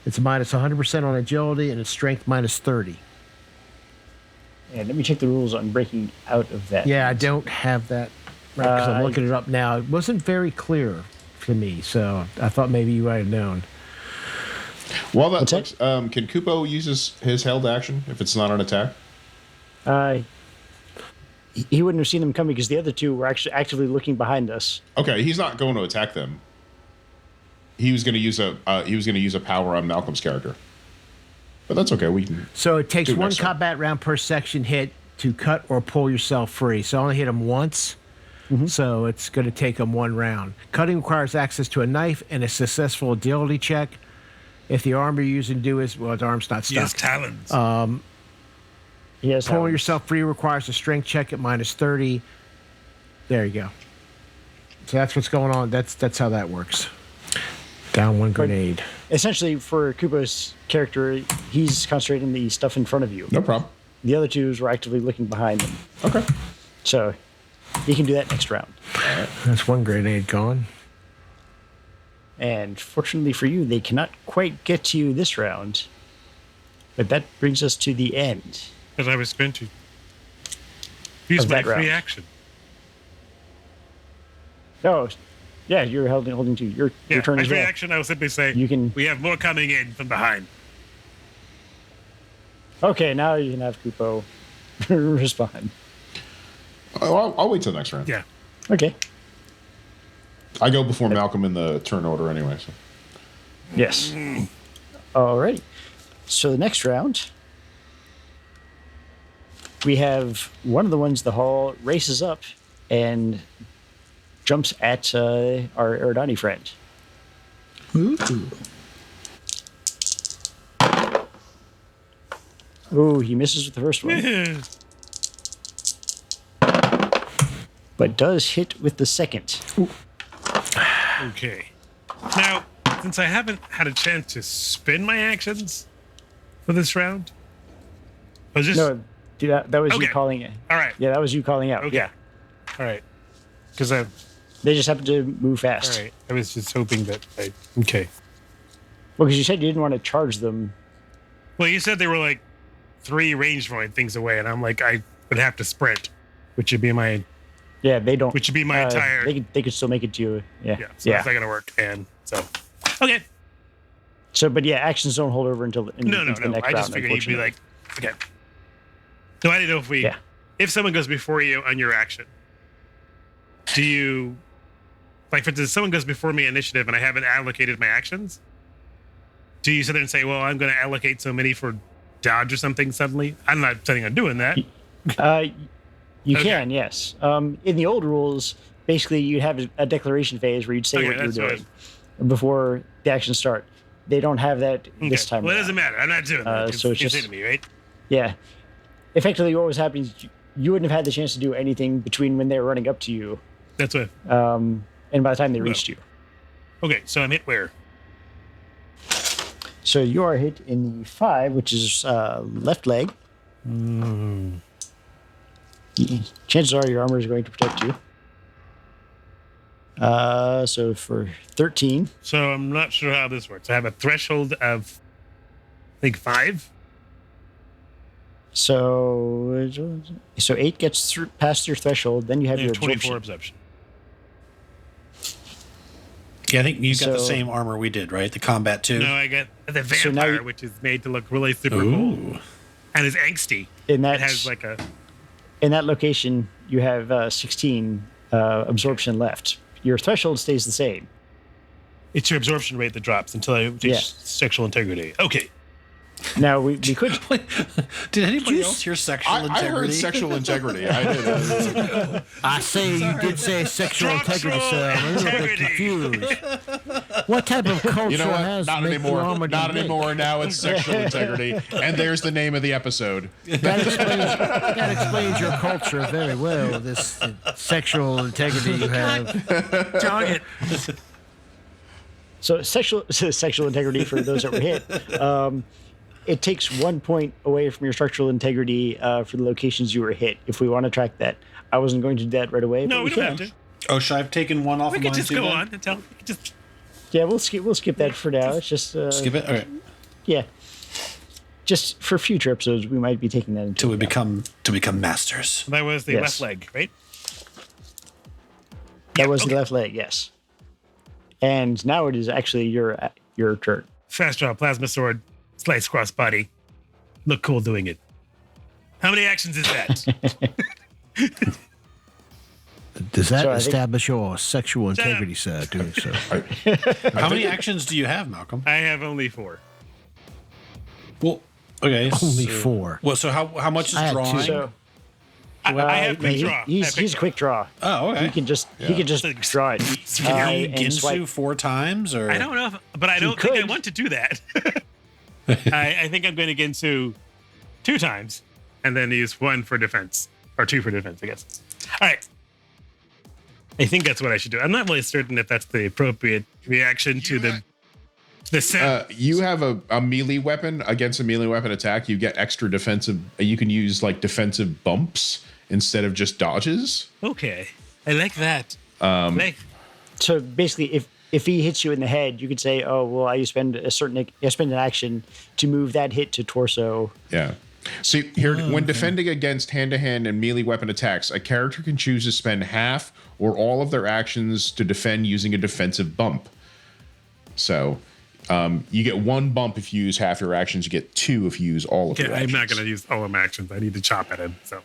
It's minus 100% on agility, and it's strength minus 30. And let me check the rules on breaking out of that. Yeah, I don't have that right because I'm looking it up now. It wasn't very clear to me, so I thought maybe you might have known. Well, that looks, can Kupo use his held action if it's not an attack? He wouldn't have seen them coming because the other two were actually actively looking behind us. Okay, he's not going to attack them. He was going to use a power on Malcolm's character, but that's okay. We can. So it takes do it 1 next time. combat round per section hit to cut or pull yourself free. So I only hit him once. So it's going to take him 1 round. Cutting requires access to a knife and a successful agility check. If the arm you're using to do is, well, his arm's not He stuck. has talons. Yes. Pulling yourself free requires a strength check at minus 30. There you go. So that's what's going on. That's how that works. Down 1 grenade. Essentially, for Kubo's character, he's concentrating the stuff in front of you. No problem. The other two were actively looking behind them. Okay. So he can do that next round. That's 1 grenade gone. And fortunately for you, they cannot quite get to you this round. But that brings us to the end. Because I was going to use Of my that round. free action. Oh, yeah, you're holding to your turn my as free well. action, I will simply say, You can- we have more coming in from behind. Okay, now you can have Kupo respond. I'll wait till next round. Yeah. Okay. I go before Malcolm in the turn order anyway. So. Yes. Alrighty. So the next round, we have one of the ones the hall races up and jumps at our Eridani friend. Ooh, he misses with the first one, but does hit with the second. Okay. Now, since I haven't had a chance to spin my actions for this round, I was just No, dude, that was you Okay. calling it. all right. Yeah, that was you calling out. Okay. Yeah, All right. Because I, all they just happened to move fast. right. I was just hoping that I. Okay. Well, because you said you didn't want to charge them. Well, you said they were like 3 range point things away, and I'm like, I would have to sprint, which would be my Yeah, they don't. Which would be my entire. They could still make it to you. Yeah. Yeah. So that's not gonna work. And so. Okay. So, but yeah, actions don't hold over until into No. the next I round. just figured you'd be unfortunately. like, okay. No, I didn't know if we. Yeah. If someone goes before you on your action, do you, like, for instance, someone goes before me initiative and I haven't allocated my actions? Do you sit there and say, well, I'm going to allocate so many for dodge or something suddenly? I'm not planning on doing that. You Okay. can, yes. In the old rules, basically you'd have a declaration phase where you'd say Okay, what you're that's doing before the actions start. They don't have that this time. Well, it around. doesn't matter. I'm not doing that. so it's it's just- into me, right? Yeah. Effectively, what was happening is you wouldn't have had the chance to do anything between when they were running up to you That's what. and by the time they reached you. Okay, so I'm hit where? So you are hit in the 5, which is left leg. Chances are your armor is going to protect you. So for 13. So I'm not sure how this works. I have a threshold of, I think, 5. So 8 gets past your threshold. Then you have your And 24 absorption. absorption. Yeah, I think you got the So- same armor we did, right? The combat too. No, I got the So now vampire, you- which is made to look really super cool Ooh. and is angsty. In It that has like a. in that location, you have 16 absorption left. Your threshold stays the same. It's your absorption rate that drops until I reach Yeah. sexual integrity. Okay. Now we could. Did anybody else hear sexual I integrity? heard sexual integrity. I did. I say you did say sexual integrity, sir. I'm a little bit confused. What type of culture You know what? has Not make you anymore. armored Not and big? anymore. Now it's sexual integrity. And there's the name of the episode. That explains your culture very well. This sexual integrity you have. Dog it. So sexual integrity for those that were hit. It takes 1 point away from your structural integrity for the locations you were hit. If we want to track that, I wasn't going to do that right away. No, but we don't have can. to. Oh, should I have taken one off We of could mine just too, go then? on and tell. Just Yeah, we'll skip that for now. It's just Skip it? Okay. Yeah, just for future episodes, we might be taking that into Till we account. become masters. that was the Yes. left leg, right? That was okay. the left leg, yes. And now it is actually your turn. Fast draw, plasma sword, slice cross body. Look cool doing it. How many actions is that? Does that So I think- establish your sexual Shut up. integrity, sir, doing so? How many actions do you have, Malcolm? I have only 4. Well, okay. Only so- 4. Well, so how much is I had drawing? two. So I have quick draw. he's a quick draw. Oh, okay. He can just draw it. Can you and Ginsu swipe. 4 times, or I don't know, but I don't think I could. want to do that. I think I'm going to Ginsu 2 times and then use 1 for defense, or 2 for defense, I guess. All right. I think that's what I should do. I'm not really certain if that's the appropriate reaction to the set. You have a melee weapon. Against a melee weapon attack, you get extra defensive. You can use like defensive bumps instead of just dodges. Okay, I like that. So basically, if he hits you in the head, you could say, "Oh, well, I spend an action to move that hit to torso." Yeah. See, here, when defending against hand-to-hand and melee weapon attacks, a character can choose to spend half or all of their actions to defend using a defensive bump. So, you get 1 bump if you use half your actions. You get 2 if you use all of Okay, your I'm actions. not going to use all of my actions. I need to chop at him. So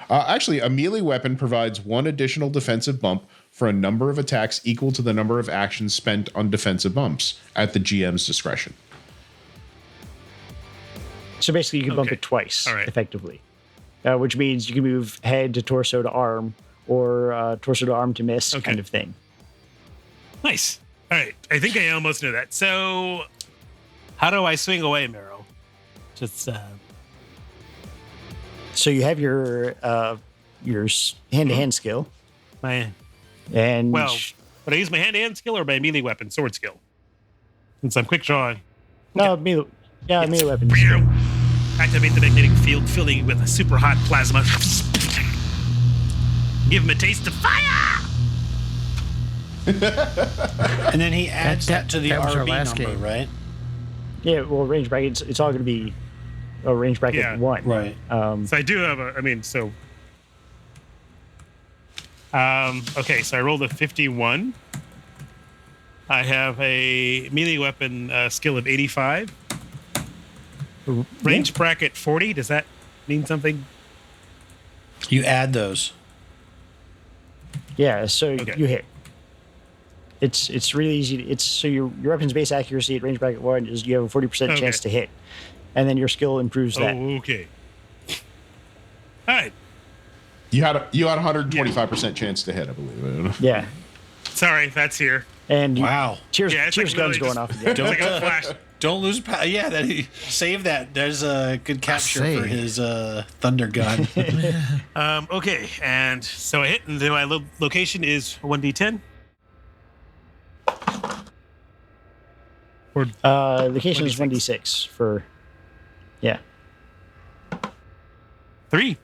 Actually, a melee weapon provides 1 additional defensive bump for a number of attacks equal to the number of actions spent on defensive bumps at the GM's discretion. So basically, you can bump Okay. it twice, All right. effectively, which means you can move head to torso to arm, or torso to arm to miss, Okay. kind of thing. nice. All right, I think I almost know that. So, how do I swing away, Meryl? Just So you have your hand-to-hand skill, my and well. Would I use my hand-to-hand skill or my melee weapon, sword skill? Since I'm quick drawing. no, melee weapons. Activate the magnetic field, filling with a super hot plasma. Give him a taste of fire! and then he adds that to the that was our RB last number, game. right? Yeah, well, range bracket. It's all going to be a range bracket Yeah. 1. Right. So I do have okay, so I rolled a 51. I have a melee weapon skill of 85. Range bracket 40. Does that mean something? You add those. Yeah, so Okay. you hit. It's really easy. So your weapon's base accuracy at range bracket 1 is you have a 40% chance Okay. to hit, and then your skill improves that. Oh, okay. All right. You had a 125% chance to hit, I believe. Yeah, Sorry, that's here. and Wow. Cheers, Yeah, it's cheers, like guns really going just- off again. Don't Like a flash. Don't lose. Yeah, save that. There's a good capture say. for his thunder gun. Okay, and so I hit, and then my location is 1d10. Or Location is 1d6 for. Yeah, 3.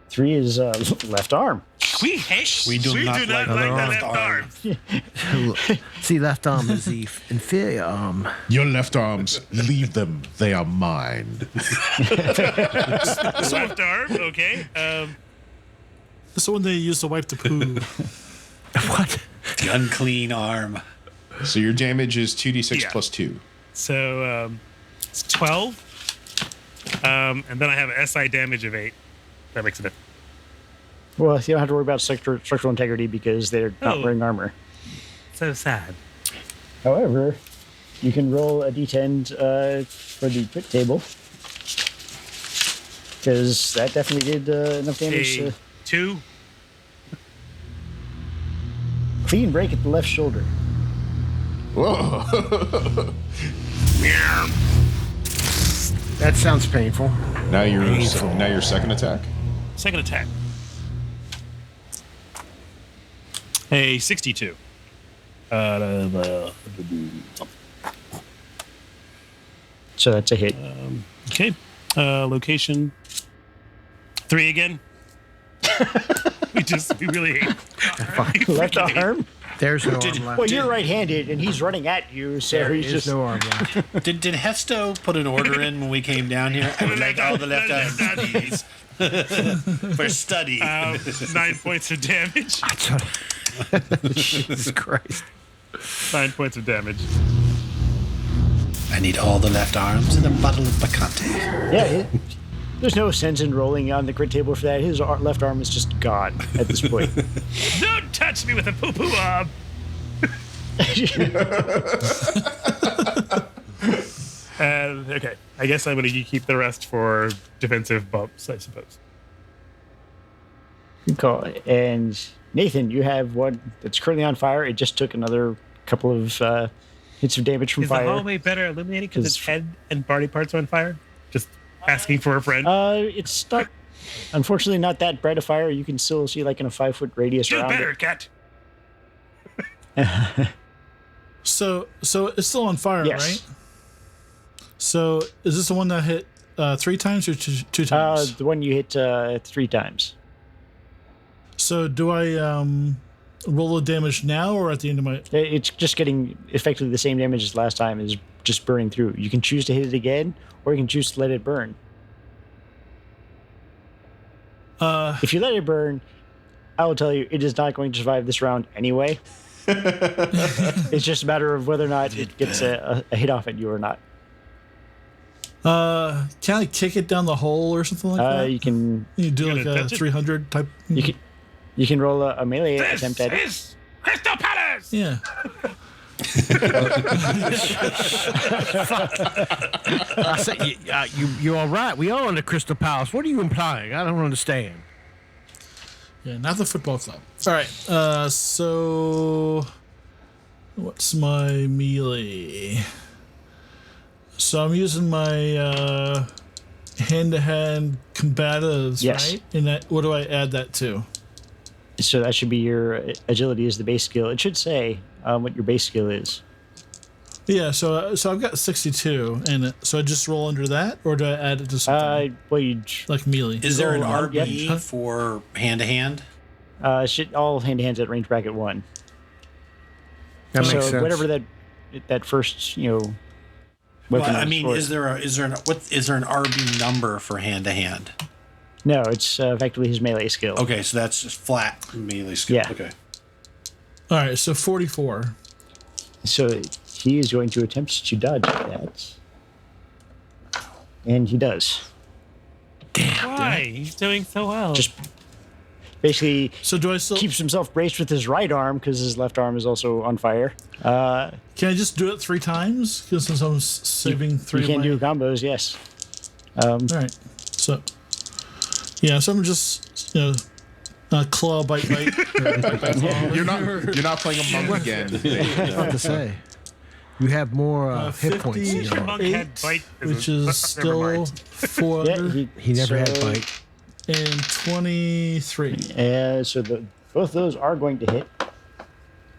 3 is left arm. We do not like like the the left left arm. See, left arm is the inferior arm. Your left arms, leave them. They are mine. Left arm, okay. That's the one they used to wipe the poo. What? The unclean arm. So your damage is 2d6 Yeah. plus 2. So it's 12. And then I have an SI damage of 8. That makes it. Well, you don't have to worry about structural integrity because they're not Oh. wearing armor. So sad. However, you can roll a d10 for the crit table. Because that definitely did enough damage. A 2. Clean break at the left shoulder. Whoa. That sounds painful. Now your second attack. Second attack. A 62. So that's a hit. Okay. Location. 3 again. we really hate. Left arm? There's no arm left. Well, you're right-handed, and he's running at you, so There he's is just... no arm left. Did Hesto put an order in when we came down here? I would like all the left arms, please. For study. 9 points of damage. Jesus Christ. 9 points of damage. I need all the left arms and a bottle of Bacante. Yeah, there's no sense in rolling on the crit table for that. His left arm is just gone at this point. Don't touch me with a poo-poo arm. Okay, I guess I'm going to keep the rest for defensive bumps, I suppose. Good call. And Nathan, you have one that's currently on fire. It just took another couple of hits of damage from Is fire. the hallway better illuminated because its 'Cause- head and body parts are on fire? Just asking for a friend. It's not, unfortunately, not that bright a fire. You can still see like in a 5-foot radius Do around better, it. cat. So it's still on fire, Yes. right? So is this the one that hit 3 times or two times? The one you hit 3 times. So do I roll the damage now or at the end of my? It's just getting effectively the same damage as last time. Is just burning through. You can choose to hit it again, or you can choose to let it burn. If you let it burn, I will tell you, it is not going to survive this round anyway. It's just a matter of whether or not it gets a hit off at you or not. Can I kick it down the hole or something like that? You can You do You like gonna a touch it? 300 type. you can roll a melee attempt at it. is Crystal Palace. Yeah. I said, you're all right. We are in the Crystal Palace. What are you implying? I don't understand. Yeah, not the football club. All right. So what's my melee? So I'm using my hand-to-hand combatives, Yes. right? And what do I add that to? So that should be your agility is the base skill. It should say what your base skill is. Yeah. So I've got 62, and so I just roll under that, or do I add it to something Well, you like melee? Is there an Roll on, RB yep. for hand-to-hand? should all hand to hands at range bracket 1. That So makes sense. whatever that first Well, weapon I is mean, for- is there an RB number for hand-to-hand? No, it's effectively his melee skill. Okay, so that's just flat melee skill. Yeah. Okay. All right. So 44. So he is going to attempt to dodge that. And he does. Why? He's doing so well. Just basically So do I still? keeps himself braced with his right arm because his left arm is also on fire. Can I just do it 3 times? Because since I'm saving 3. You can of do my, combos, yes. All right. So yeah. So I'm just claw bite. Bite claw. You're not playing a monk again. I was about to say. You have more hit points. 50. in your arm. Monk had bite, which never is still mind. 4 Yeah, He never had so- bite. and 23. So both those are going to hit.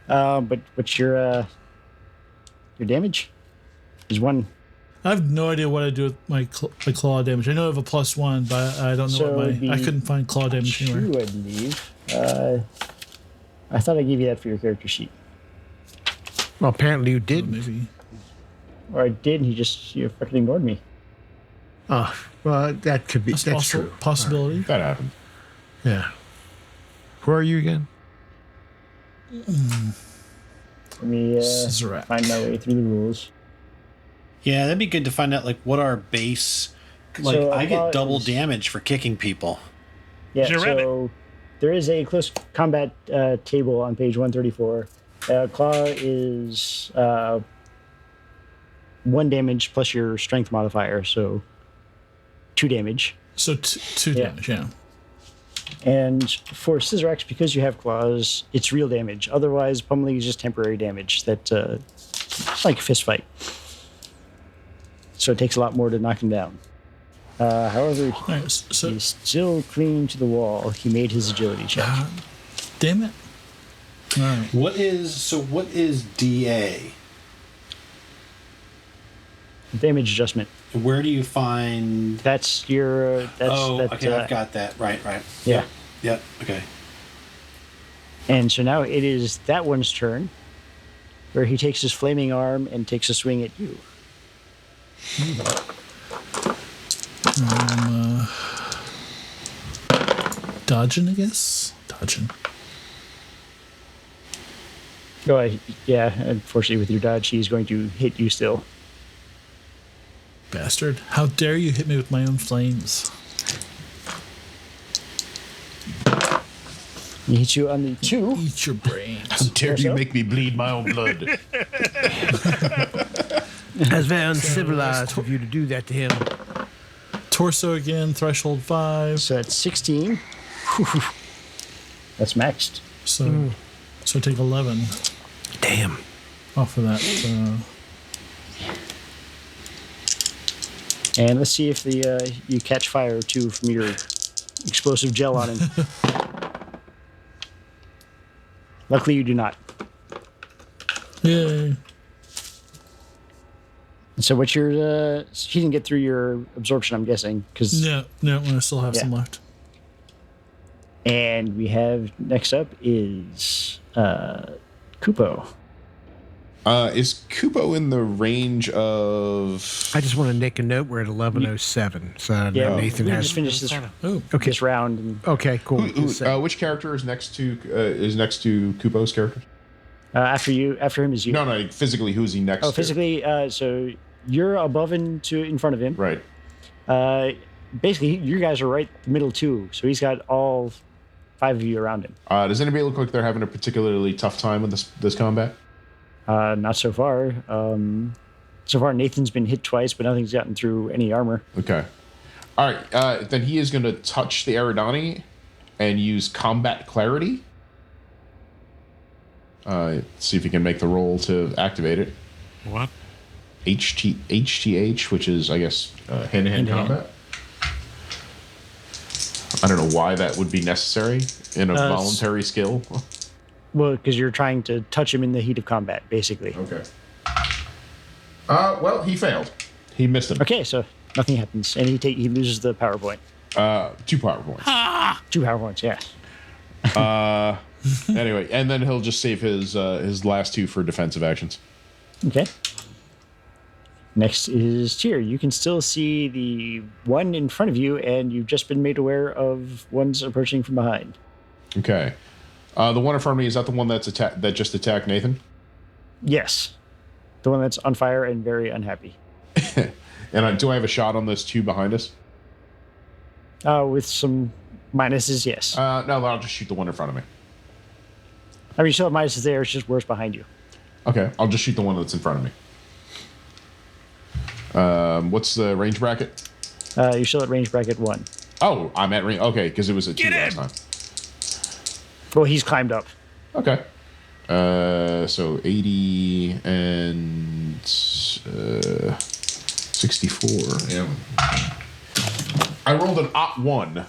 But what's your damage? Is 1. I have no idea what I do with my claw damage. I know I have a +1, but I don't know So what the I couldn't find claw damage anywhere. 2, I believe. I thought I gave you that for your character sheet. Well, apparently you did. Maybe. Or I did, and he just fucking ignored me. Oh, well, that could be. That's That's also true. a possibility. That happened. Yeah. Where are you again? Let me Cizerack. find my way through the rules. Yeah, that'd be good to find out like what our base. Like So I get about double is- damage for kicking people. Yeah, Your so there is a close combat table on page 134. Claw is 1 damage plus your strength modifier, so 2 damage. So two damage, yeah. And for Cizerack, because you have claws, it's real damage. Otherwise, pummeling is just temporary damage. That like a fist fight. So it takes a lot more to knock him down. However, Right, so he's still clinging to the wall. He made his agility check. damn it. All right. What is DA? Damage adjustment. Where do you find? That's your. Okay, I've got that. Right. Yeah. Yep. Okay. And so now it is that one's turn, where he takes his flaming arm and takes a swing at you. Dodging, I guess. Dodging. Oh, yeah. Unfortunately, with your dodge, he's going to hit you still. Bastard. How dare you hit me with my own flames? He hits you on the 2. Eat your brains. Dare you make me bleed my own blood? That's very uncivilized of you to do that to him. Torso again, threshold 5. So that's 16. That's maxed. So take 11 Damn. off of that. And let's see if you catch fire too from your explosive gel on him. Luckily, you do not. Yay. So what's your? He didn't get through your absorption, I'm guessing, because. No, I still have some left. And we have next up is Kupo. Is Kupo in the range of? I just want to make a note. We're at 11:07, so Yeah, Nathan we has. just finished this, Oh, this round. And, Okay, cool. Which character is next to Kupo's character? after him is you. No, physically, who is he next to? Oh, physically, so you're above and in front of him. Right. Basically, you guys are right in the middle too. So he's got all 5 of you around him. Does anybody look like they're having a particularly tough time with this combat? Not so far. So far, Nathan's been hit twice, but nothing's gotten through any armor. Okay. All right. Then he is going to touch the Eridani and use combat clarity. See if he can make the roll to activate it. What? HTH, which is, I guess, hand-to-hand combat. I don't know why that would be necessary in a voluntary skill. Well, because you're trying to touch him in the heat of combat, basically. Okay. Well, he failed. He missed him. Okay, so nothing happens, and he loses the power point. 2 power points. 2 power points, yes. Anyway, and then he'll just save his last 2 for defensive actions. Okay. Next is Tyr. You can still see the one in front of you, and you've just been made aware of ones approaching from behind. Okay. The one in front of me, is that the one that just attacked Nathan? Yes. The one that's on fire and very unhappy. And do I have a shot on those 2 behind us? With some minuses, yes. No, I'll just shoot the one in front of me. I mean, you still have minuses there, it's just worse behind you. Okay, I'll just shoot the one that's in front of me. What's the range bracket? You're still at range bracket 1. Oh, I'm at range. Okay, because it was a 2 last time. Well, he's climbed up. Okay. So 80 and 64. Yeah. I rolled an op 1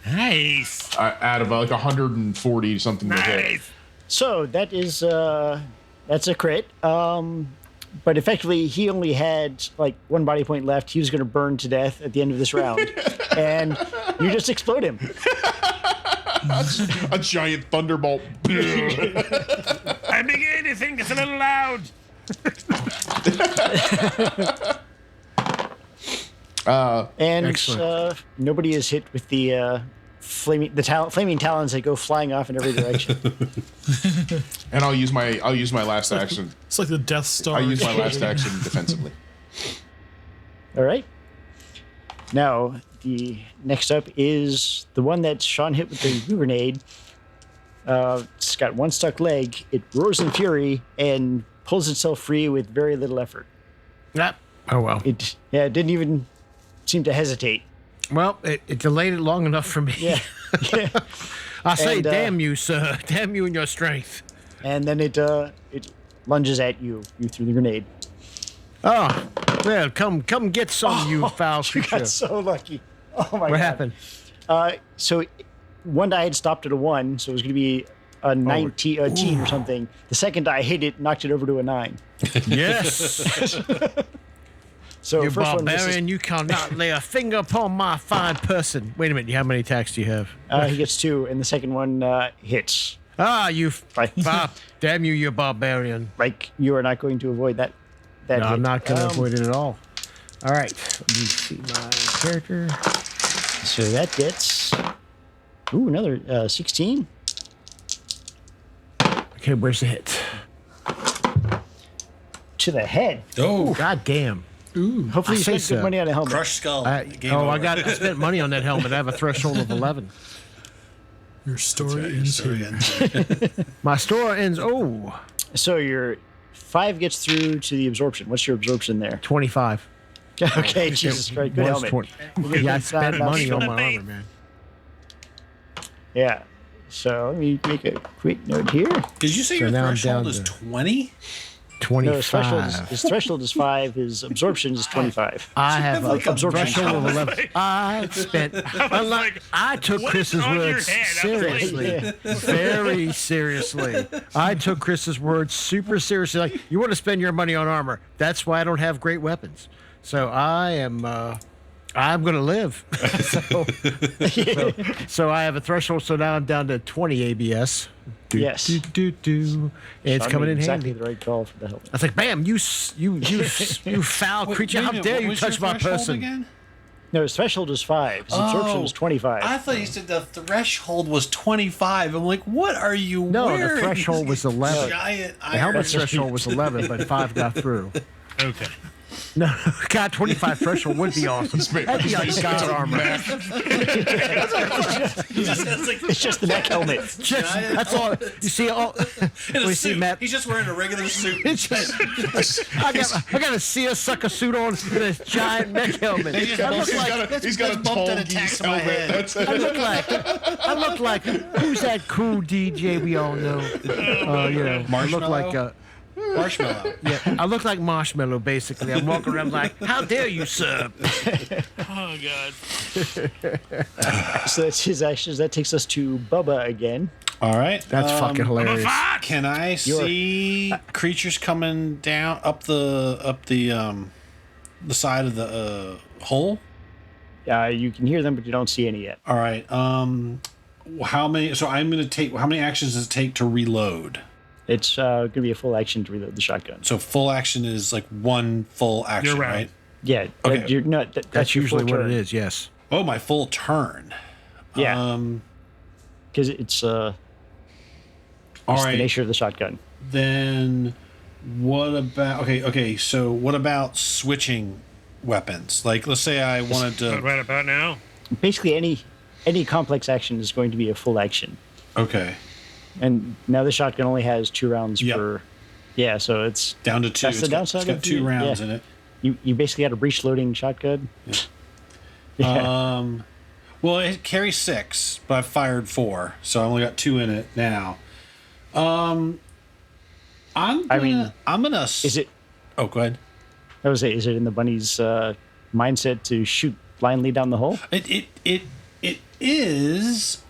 Nice. out of like 140 something to hit. Nice. So that is that's a crit. But effectively, he only had like 1 body point left. He was going to burn to death at the end of this round, and you just explode him. A giant thunderbolt. I'm beginning to think it's a little loud. And Excellent. nobody is hit with the flaming talons that go flying off in every direction. And I'll use my last action. it's like the Death Star. I'll use my last action defensively. All right. Now the next up is the one that Sean hit with the blue grenade. It's got one stuck leg. It roars in fury and pulls itself free with very little effort. Yep. Oh, well. It didn't even seem to hesitate. Well, it delayed it long enough for me. Yeah. I say, And, damn you, sir. Damn you and your strength. And then it lunges at you. You threw the grenade. Oh, well, come get some, you foul You creature. got so lucky. Oh my god. What happened? So one die had stopped at a 1, so it was going to be a 19, a teen or something. The second die hit it, knocked it over to a 9. Yes. So You first one misses. barbarian, you cannot lay a finger upon my fine person. Wait a minute, how many attacks do you have? He gets 2, and the second one hits. Ah, you... Right. Damn you, you barbarian. Like, you are not going to avoid that No, hit. I'm not going to avoid it at all. All right, let me see my character. So that gets... Ooh, another 16. Okay, where's the hit? To the head. Oh, God damn. Hopefully you say spent so. good money on a helmet. crushed skull. I spent money on that helmet. I have a threshold of 11. Your story Your ends story here. ends. My store ends, So your 5 gets through to the absorption. What's your absorption there? 25. Okay, Jesus Christ. Good Was helmet. 20. Yeah, I spent money on my armor, man. Yeah. So let me make a quick note here. Did you say So your now I'm threshold down is to- 20? 25. No, his threshold is 5. His absorption is 25. I have a Like a absorption threshold. of 11. I spent. I took what is Chris's on your words head? I was like- seriously, very seriously. I took Chris's words super seriously. Like, you want to spend your money on armor? That's why I don't have great weapons. So I am. I'm going to live. so I have a threshold. So now I'm down to 20 ABS. Yes. It's I coming made in exactly handy. the right call for the helmet. I was like, bam! You foul creature! How dare you touch my person? Again? No, his threshold is 5. His absorption is 25. I thought you said the threshold was 25. I'm like, what are you No, wearing? the threshold was 11. Giant The helmet That's just threshold me. was 11, but 5 got through. Okay. No, God, 25 threshold would be awesome. That'd be like God armor. It's just the neck helmet. Just, that's all. You see, In a we suit. see Matt. He's just wearing a regular suit. It's just, I got a seersucker suit on with a giant neck helmet. He just I look bumped- like, He's got a bumped tall and attacked geese my helmet. head. That's I look like, who's that cool DJ we all know? I look like, Marshmallow. yeah, I look like Marshmallow, basically. I'm walking around like, how dare you, sir? Oh god. So that's his actions. That takes us to Bubba again. All right. That's fucking hilarious. Can I see creatures coming down up the side of the hole? You can hear them, but you don't see any yet. All right. How many? So I'm going to take. How many actions does it take to reload? It's going to be a full action to reload the shotgun. So full action is like one full action, You're right. right? Yeah, Okay. you're not. That's your usually full what turn. it is, yes. Oh, my full turn. Yeah, because it's All the right. nature of the shotgun. Then what about? Okay. So what about switching weapons? Like, let's say I wanted But to. right about now. Basically, any complex action is going to be a full action. Okay. And now the shotgun only has 2 rounds Yep. per. Yeah, so it's Down to 2. That's the downside It's got of 2 the- rounds yeah. in it. you basically had a breech loading shotgun. Yeah. Well, it carries 6, but I fired 4, so I only got 2 in it now. I'm gonna. Is it? Oh, go ahead. I was say, is it in the bunny's mindset to shoot blindly down the hole? It is,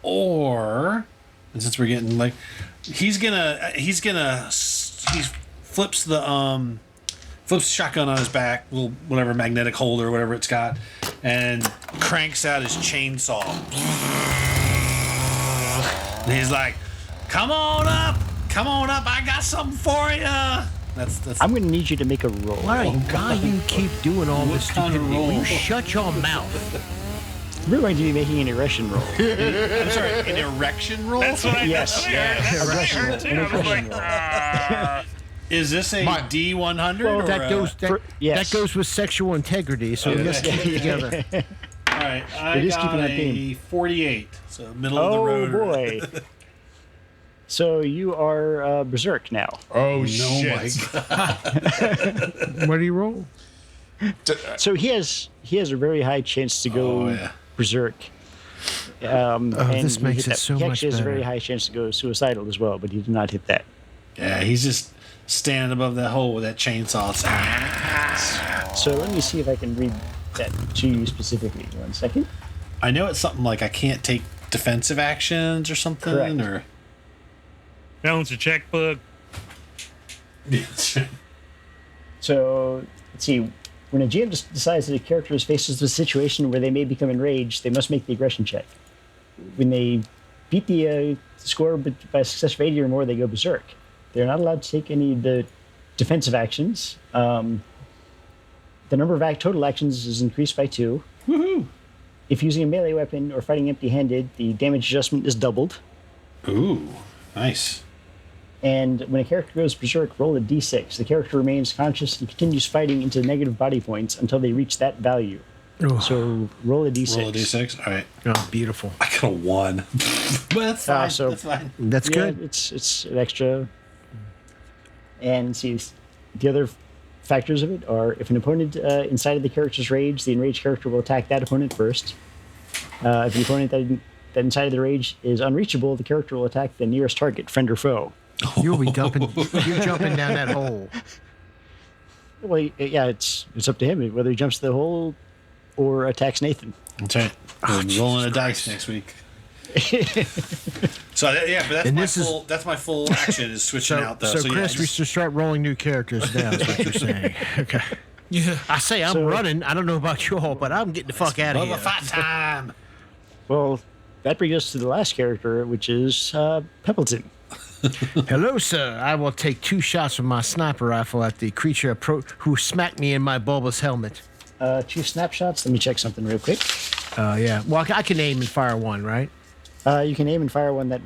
or and since we're getting like, he flips the shotgun on his back, little whatever magnetic holder or whatever it's got, and cranks out his chainsaw. And he's like, come on up, I got something for you. That's I'm going to need you to make a roll. Why you keep doing all this kind of stupidity? Will roll? you shut your mouth? We're going to be making an erection roll. I'm sorry, an erection roll. That's what I Yes, that's what I heard too. I was like, Is this a My- D100? Well, or That goes yes. that goes with sexual integrity, so let's get it together. All right, I It is got keeping on a theme. 48, so middle of the road. Oh boy. So you are Berserk now. Oh, No, shit. my God. What do you roll? So he has a very high chance to go Oh, yeah. Berserk. Oh, this he makes hit it that. so He much actually has a very better. high chance to go suicidal as well, but he did not hit that. Yeah, he's just standing above that hole with that chainsaw. So let me see if I can read that to you specifically. 1 second. I know it's something like I can't take defensive actions or something, Correct. or Balance your checkbook. So let's see. When a GM decides that a character is faced with a situation where they may become enraged, they must make the aggression check. When they beat the score by a success of 80 or more, they go berserk. They're not allowed to take any of the defensive actions. The number of total actions is increased by 2. Woohoo! If using a melee weapon or fighting empty-handed, the damage adjustment is doubled. Ooh, nice. And when a character goes berserk, roll a d6. The character remains conscious and continues fighting into negative body points until they reach that value. Oh, So roll a d6. Roll a d6. All right, oh, beautiful. I got a 1. But that's fine. so- that's fine. That's Yeah, good. It's an extra. And see, the other factors of it are if an opponent inside of the character's rage, the enraged character will attack that opponent first. If the opponent that inside of the rage is unreachable, the character will attack the nearest target, friend or foe. You'll be dumping. You're jumping down that hole. Well, yeah, it's up to him whether he jumps to the hole or attacks Nathan. That's right. We're rolling a dice next week. So yeah, but And that's my full action is switching out though. So yeah, Chris, we just- should start rolling new characters now. Is what you're saying? Okay. Yeah. I say I'm So- running. I don't know about you all, but I'm getting the fuck out of Bubba here. Fott time. Well, that brings us to the last character, which is Pempleton. Hello, sir. I will take 2 shots with my sniper rifle at the creature who smacked me in my bulbous helmet. 2 snapshots. Let me check something real quick. Yeah. Well, I can aim and fire one, right? You can aim and fire one that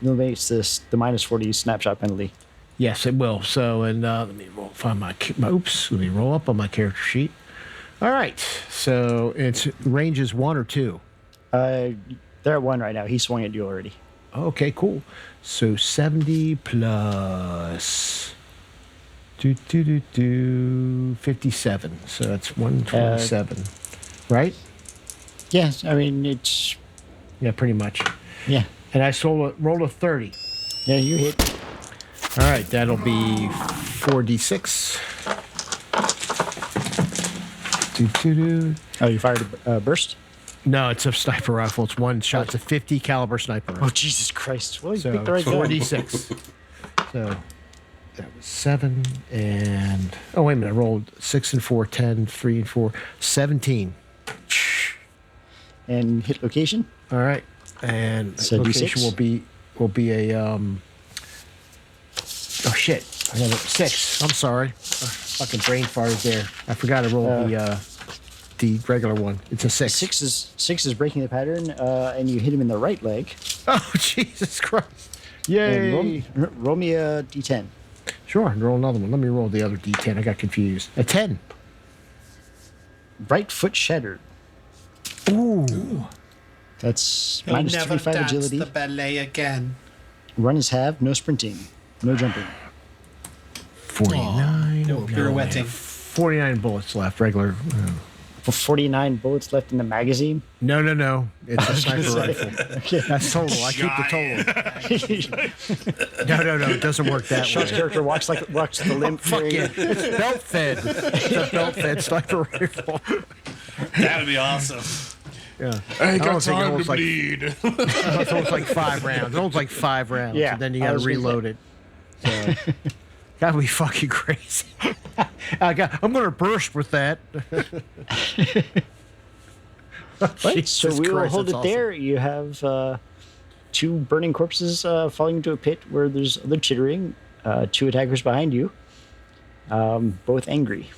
eliminates the minus 40 snapshot penalty. Yes, it will. So, and let me find my oops. Let me roll up on my character sheet. All right. So its range is 1 or 2. They're at 1 right now. He swung at you already. Okay, cool. So 70 plus 57. So that's 127, right? Yeah, I mean it's Yeah, pretty much. yeah, And I rolled a 30. yeah. You hit. All right, that'll be 4d6. Oh, you fired a burst. No, it's a sniper rifle. It's 1 shot. It's a 50 caliber sniper rifle. Oh Jesus Christ! Well, you So picked the right gun. 4d6. So that was 7 and oh wait a minute, I rolled 6 and 4, 10, 3 and 4, 17. And hit location. All right, and So location D6? will be a oh shit, I got a 6. I'm sorry, fucking brain farted there. I forgot to roll the regular one. It's a 6. 6 is breaking the pattern, and you hit him in the right leg. Oh Jesus Christ! And Yay! roll me a d10. Sure, roll another one. Let me roll the other d10. I got confused. A 10. Right foot shattered. Ooh. That's He'll minus never 25 dance agility. the ballet again. Run is half. No sprinting. No jumping. 49. No pirouetting. 49 bullets left. Regular. 49 bullets left in the magazine. No. It's a sniper say. rifle. Okay. That's total. I keep the total. No. It doesn't work that Sean's way. character walks the limp. Fuck carrying- yeah. It's belt fed. It's a belt fed sniper rifle. That would be awesome. Yeah. I don't got think it time to holds like- bleed. It holds like 5 rounds. It holds like 5 rounds. Yeah, And then you I got to was gonna reload it. So. Gotta be fucking crazy. I'm going to burst with that. Right, so Jesus we will Christ, hold it that's awesome. there. You have 2 burning corpses falling into a pit where there's other chittering. 2 attackers behind you, both angry.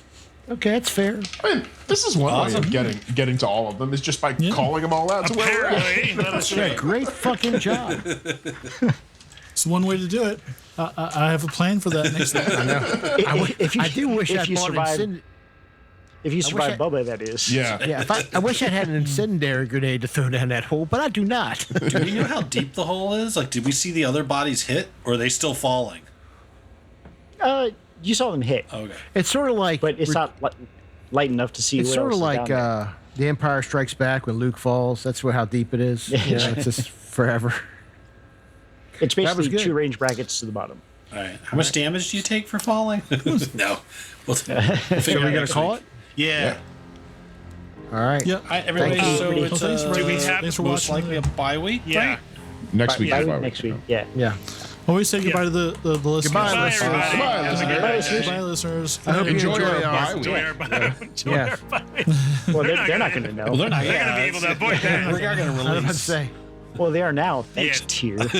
Okay, that's fair. I mean, this is one way of getting to all of them is just by calling them all out. So where we're at. Apparently, that's Yeah, right. great fucking job. It's one way to do it. I have a plan for that next time. I do wish if I'd you bought survive- If you survive I- Bubba, that is. Yeah. Yeah, I wish I had an incendiary grenade to throw down that hole, but I do not. Do we know how deep the hole is? Like, did we see the other bodies hit, or are they still falling? You saw them hit, Okay. It's sort of like, but it's not light enough to see. it's what sort else of is like down there. The Empire Strikes Back when Luke falls. That's how deep it is. It's just forever. It's was basically good. 2 range brackets to the bottom. All right. How much damage do you take for falling? No. We'll So we're gonna call it. Yeah. All right. Yeah. All right, everybody. Thank you. So it's Thanks for- Do we have- thanks for most watching. likely a bye week. Yeah. Right? Next week. Bye is week bye next week. week. Yeah. Yeah. Always say goodbye to the listeners. Goodbye, Bye, listeners. everybody. Goodbye, Have a good listeners. night. Goodbye, listeners. I hope you Enjoy enjoy our our bye Enjoy week. our bye. Enjoy Yeah. our bye. Well, they're not going to know. Well, they're not. They're going to be able to avoid that. We are going to I was about to release. say. Well, they are now. Thanks, Yeah. Tier. Ruiner.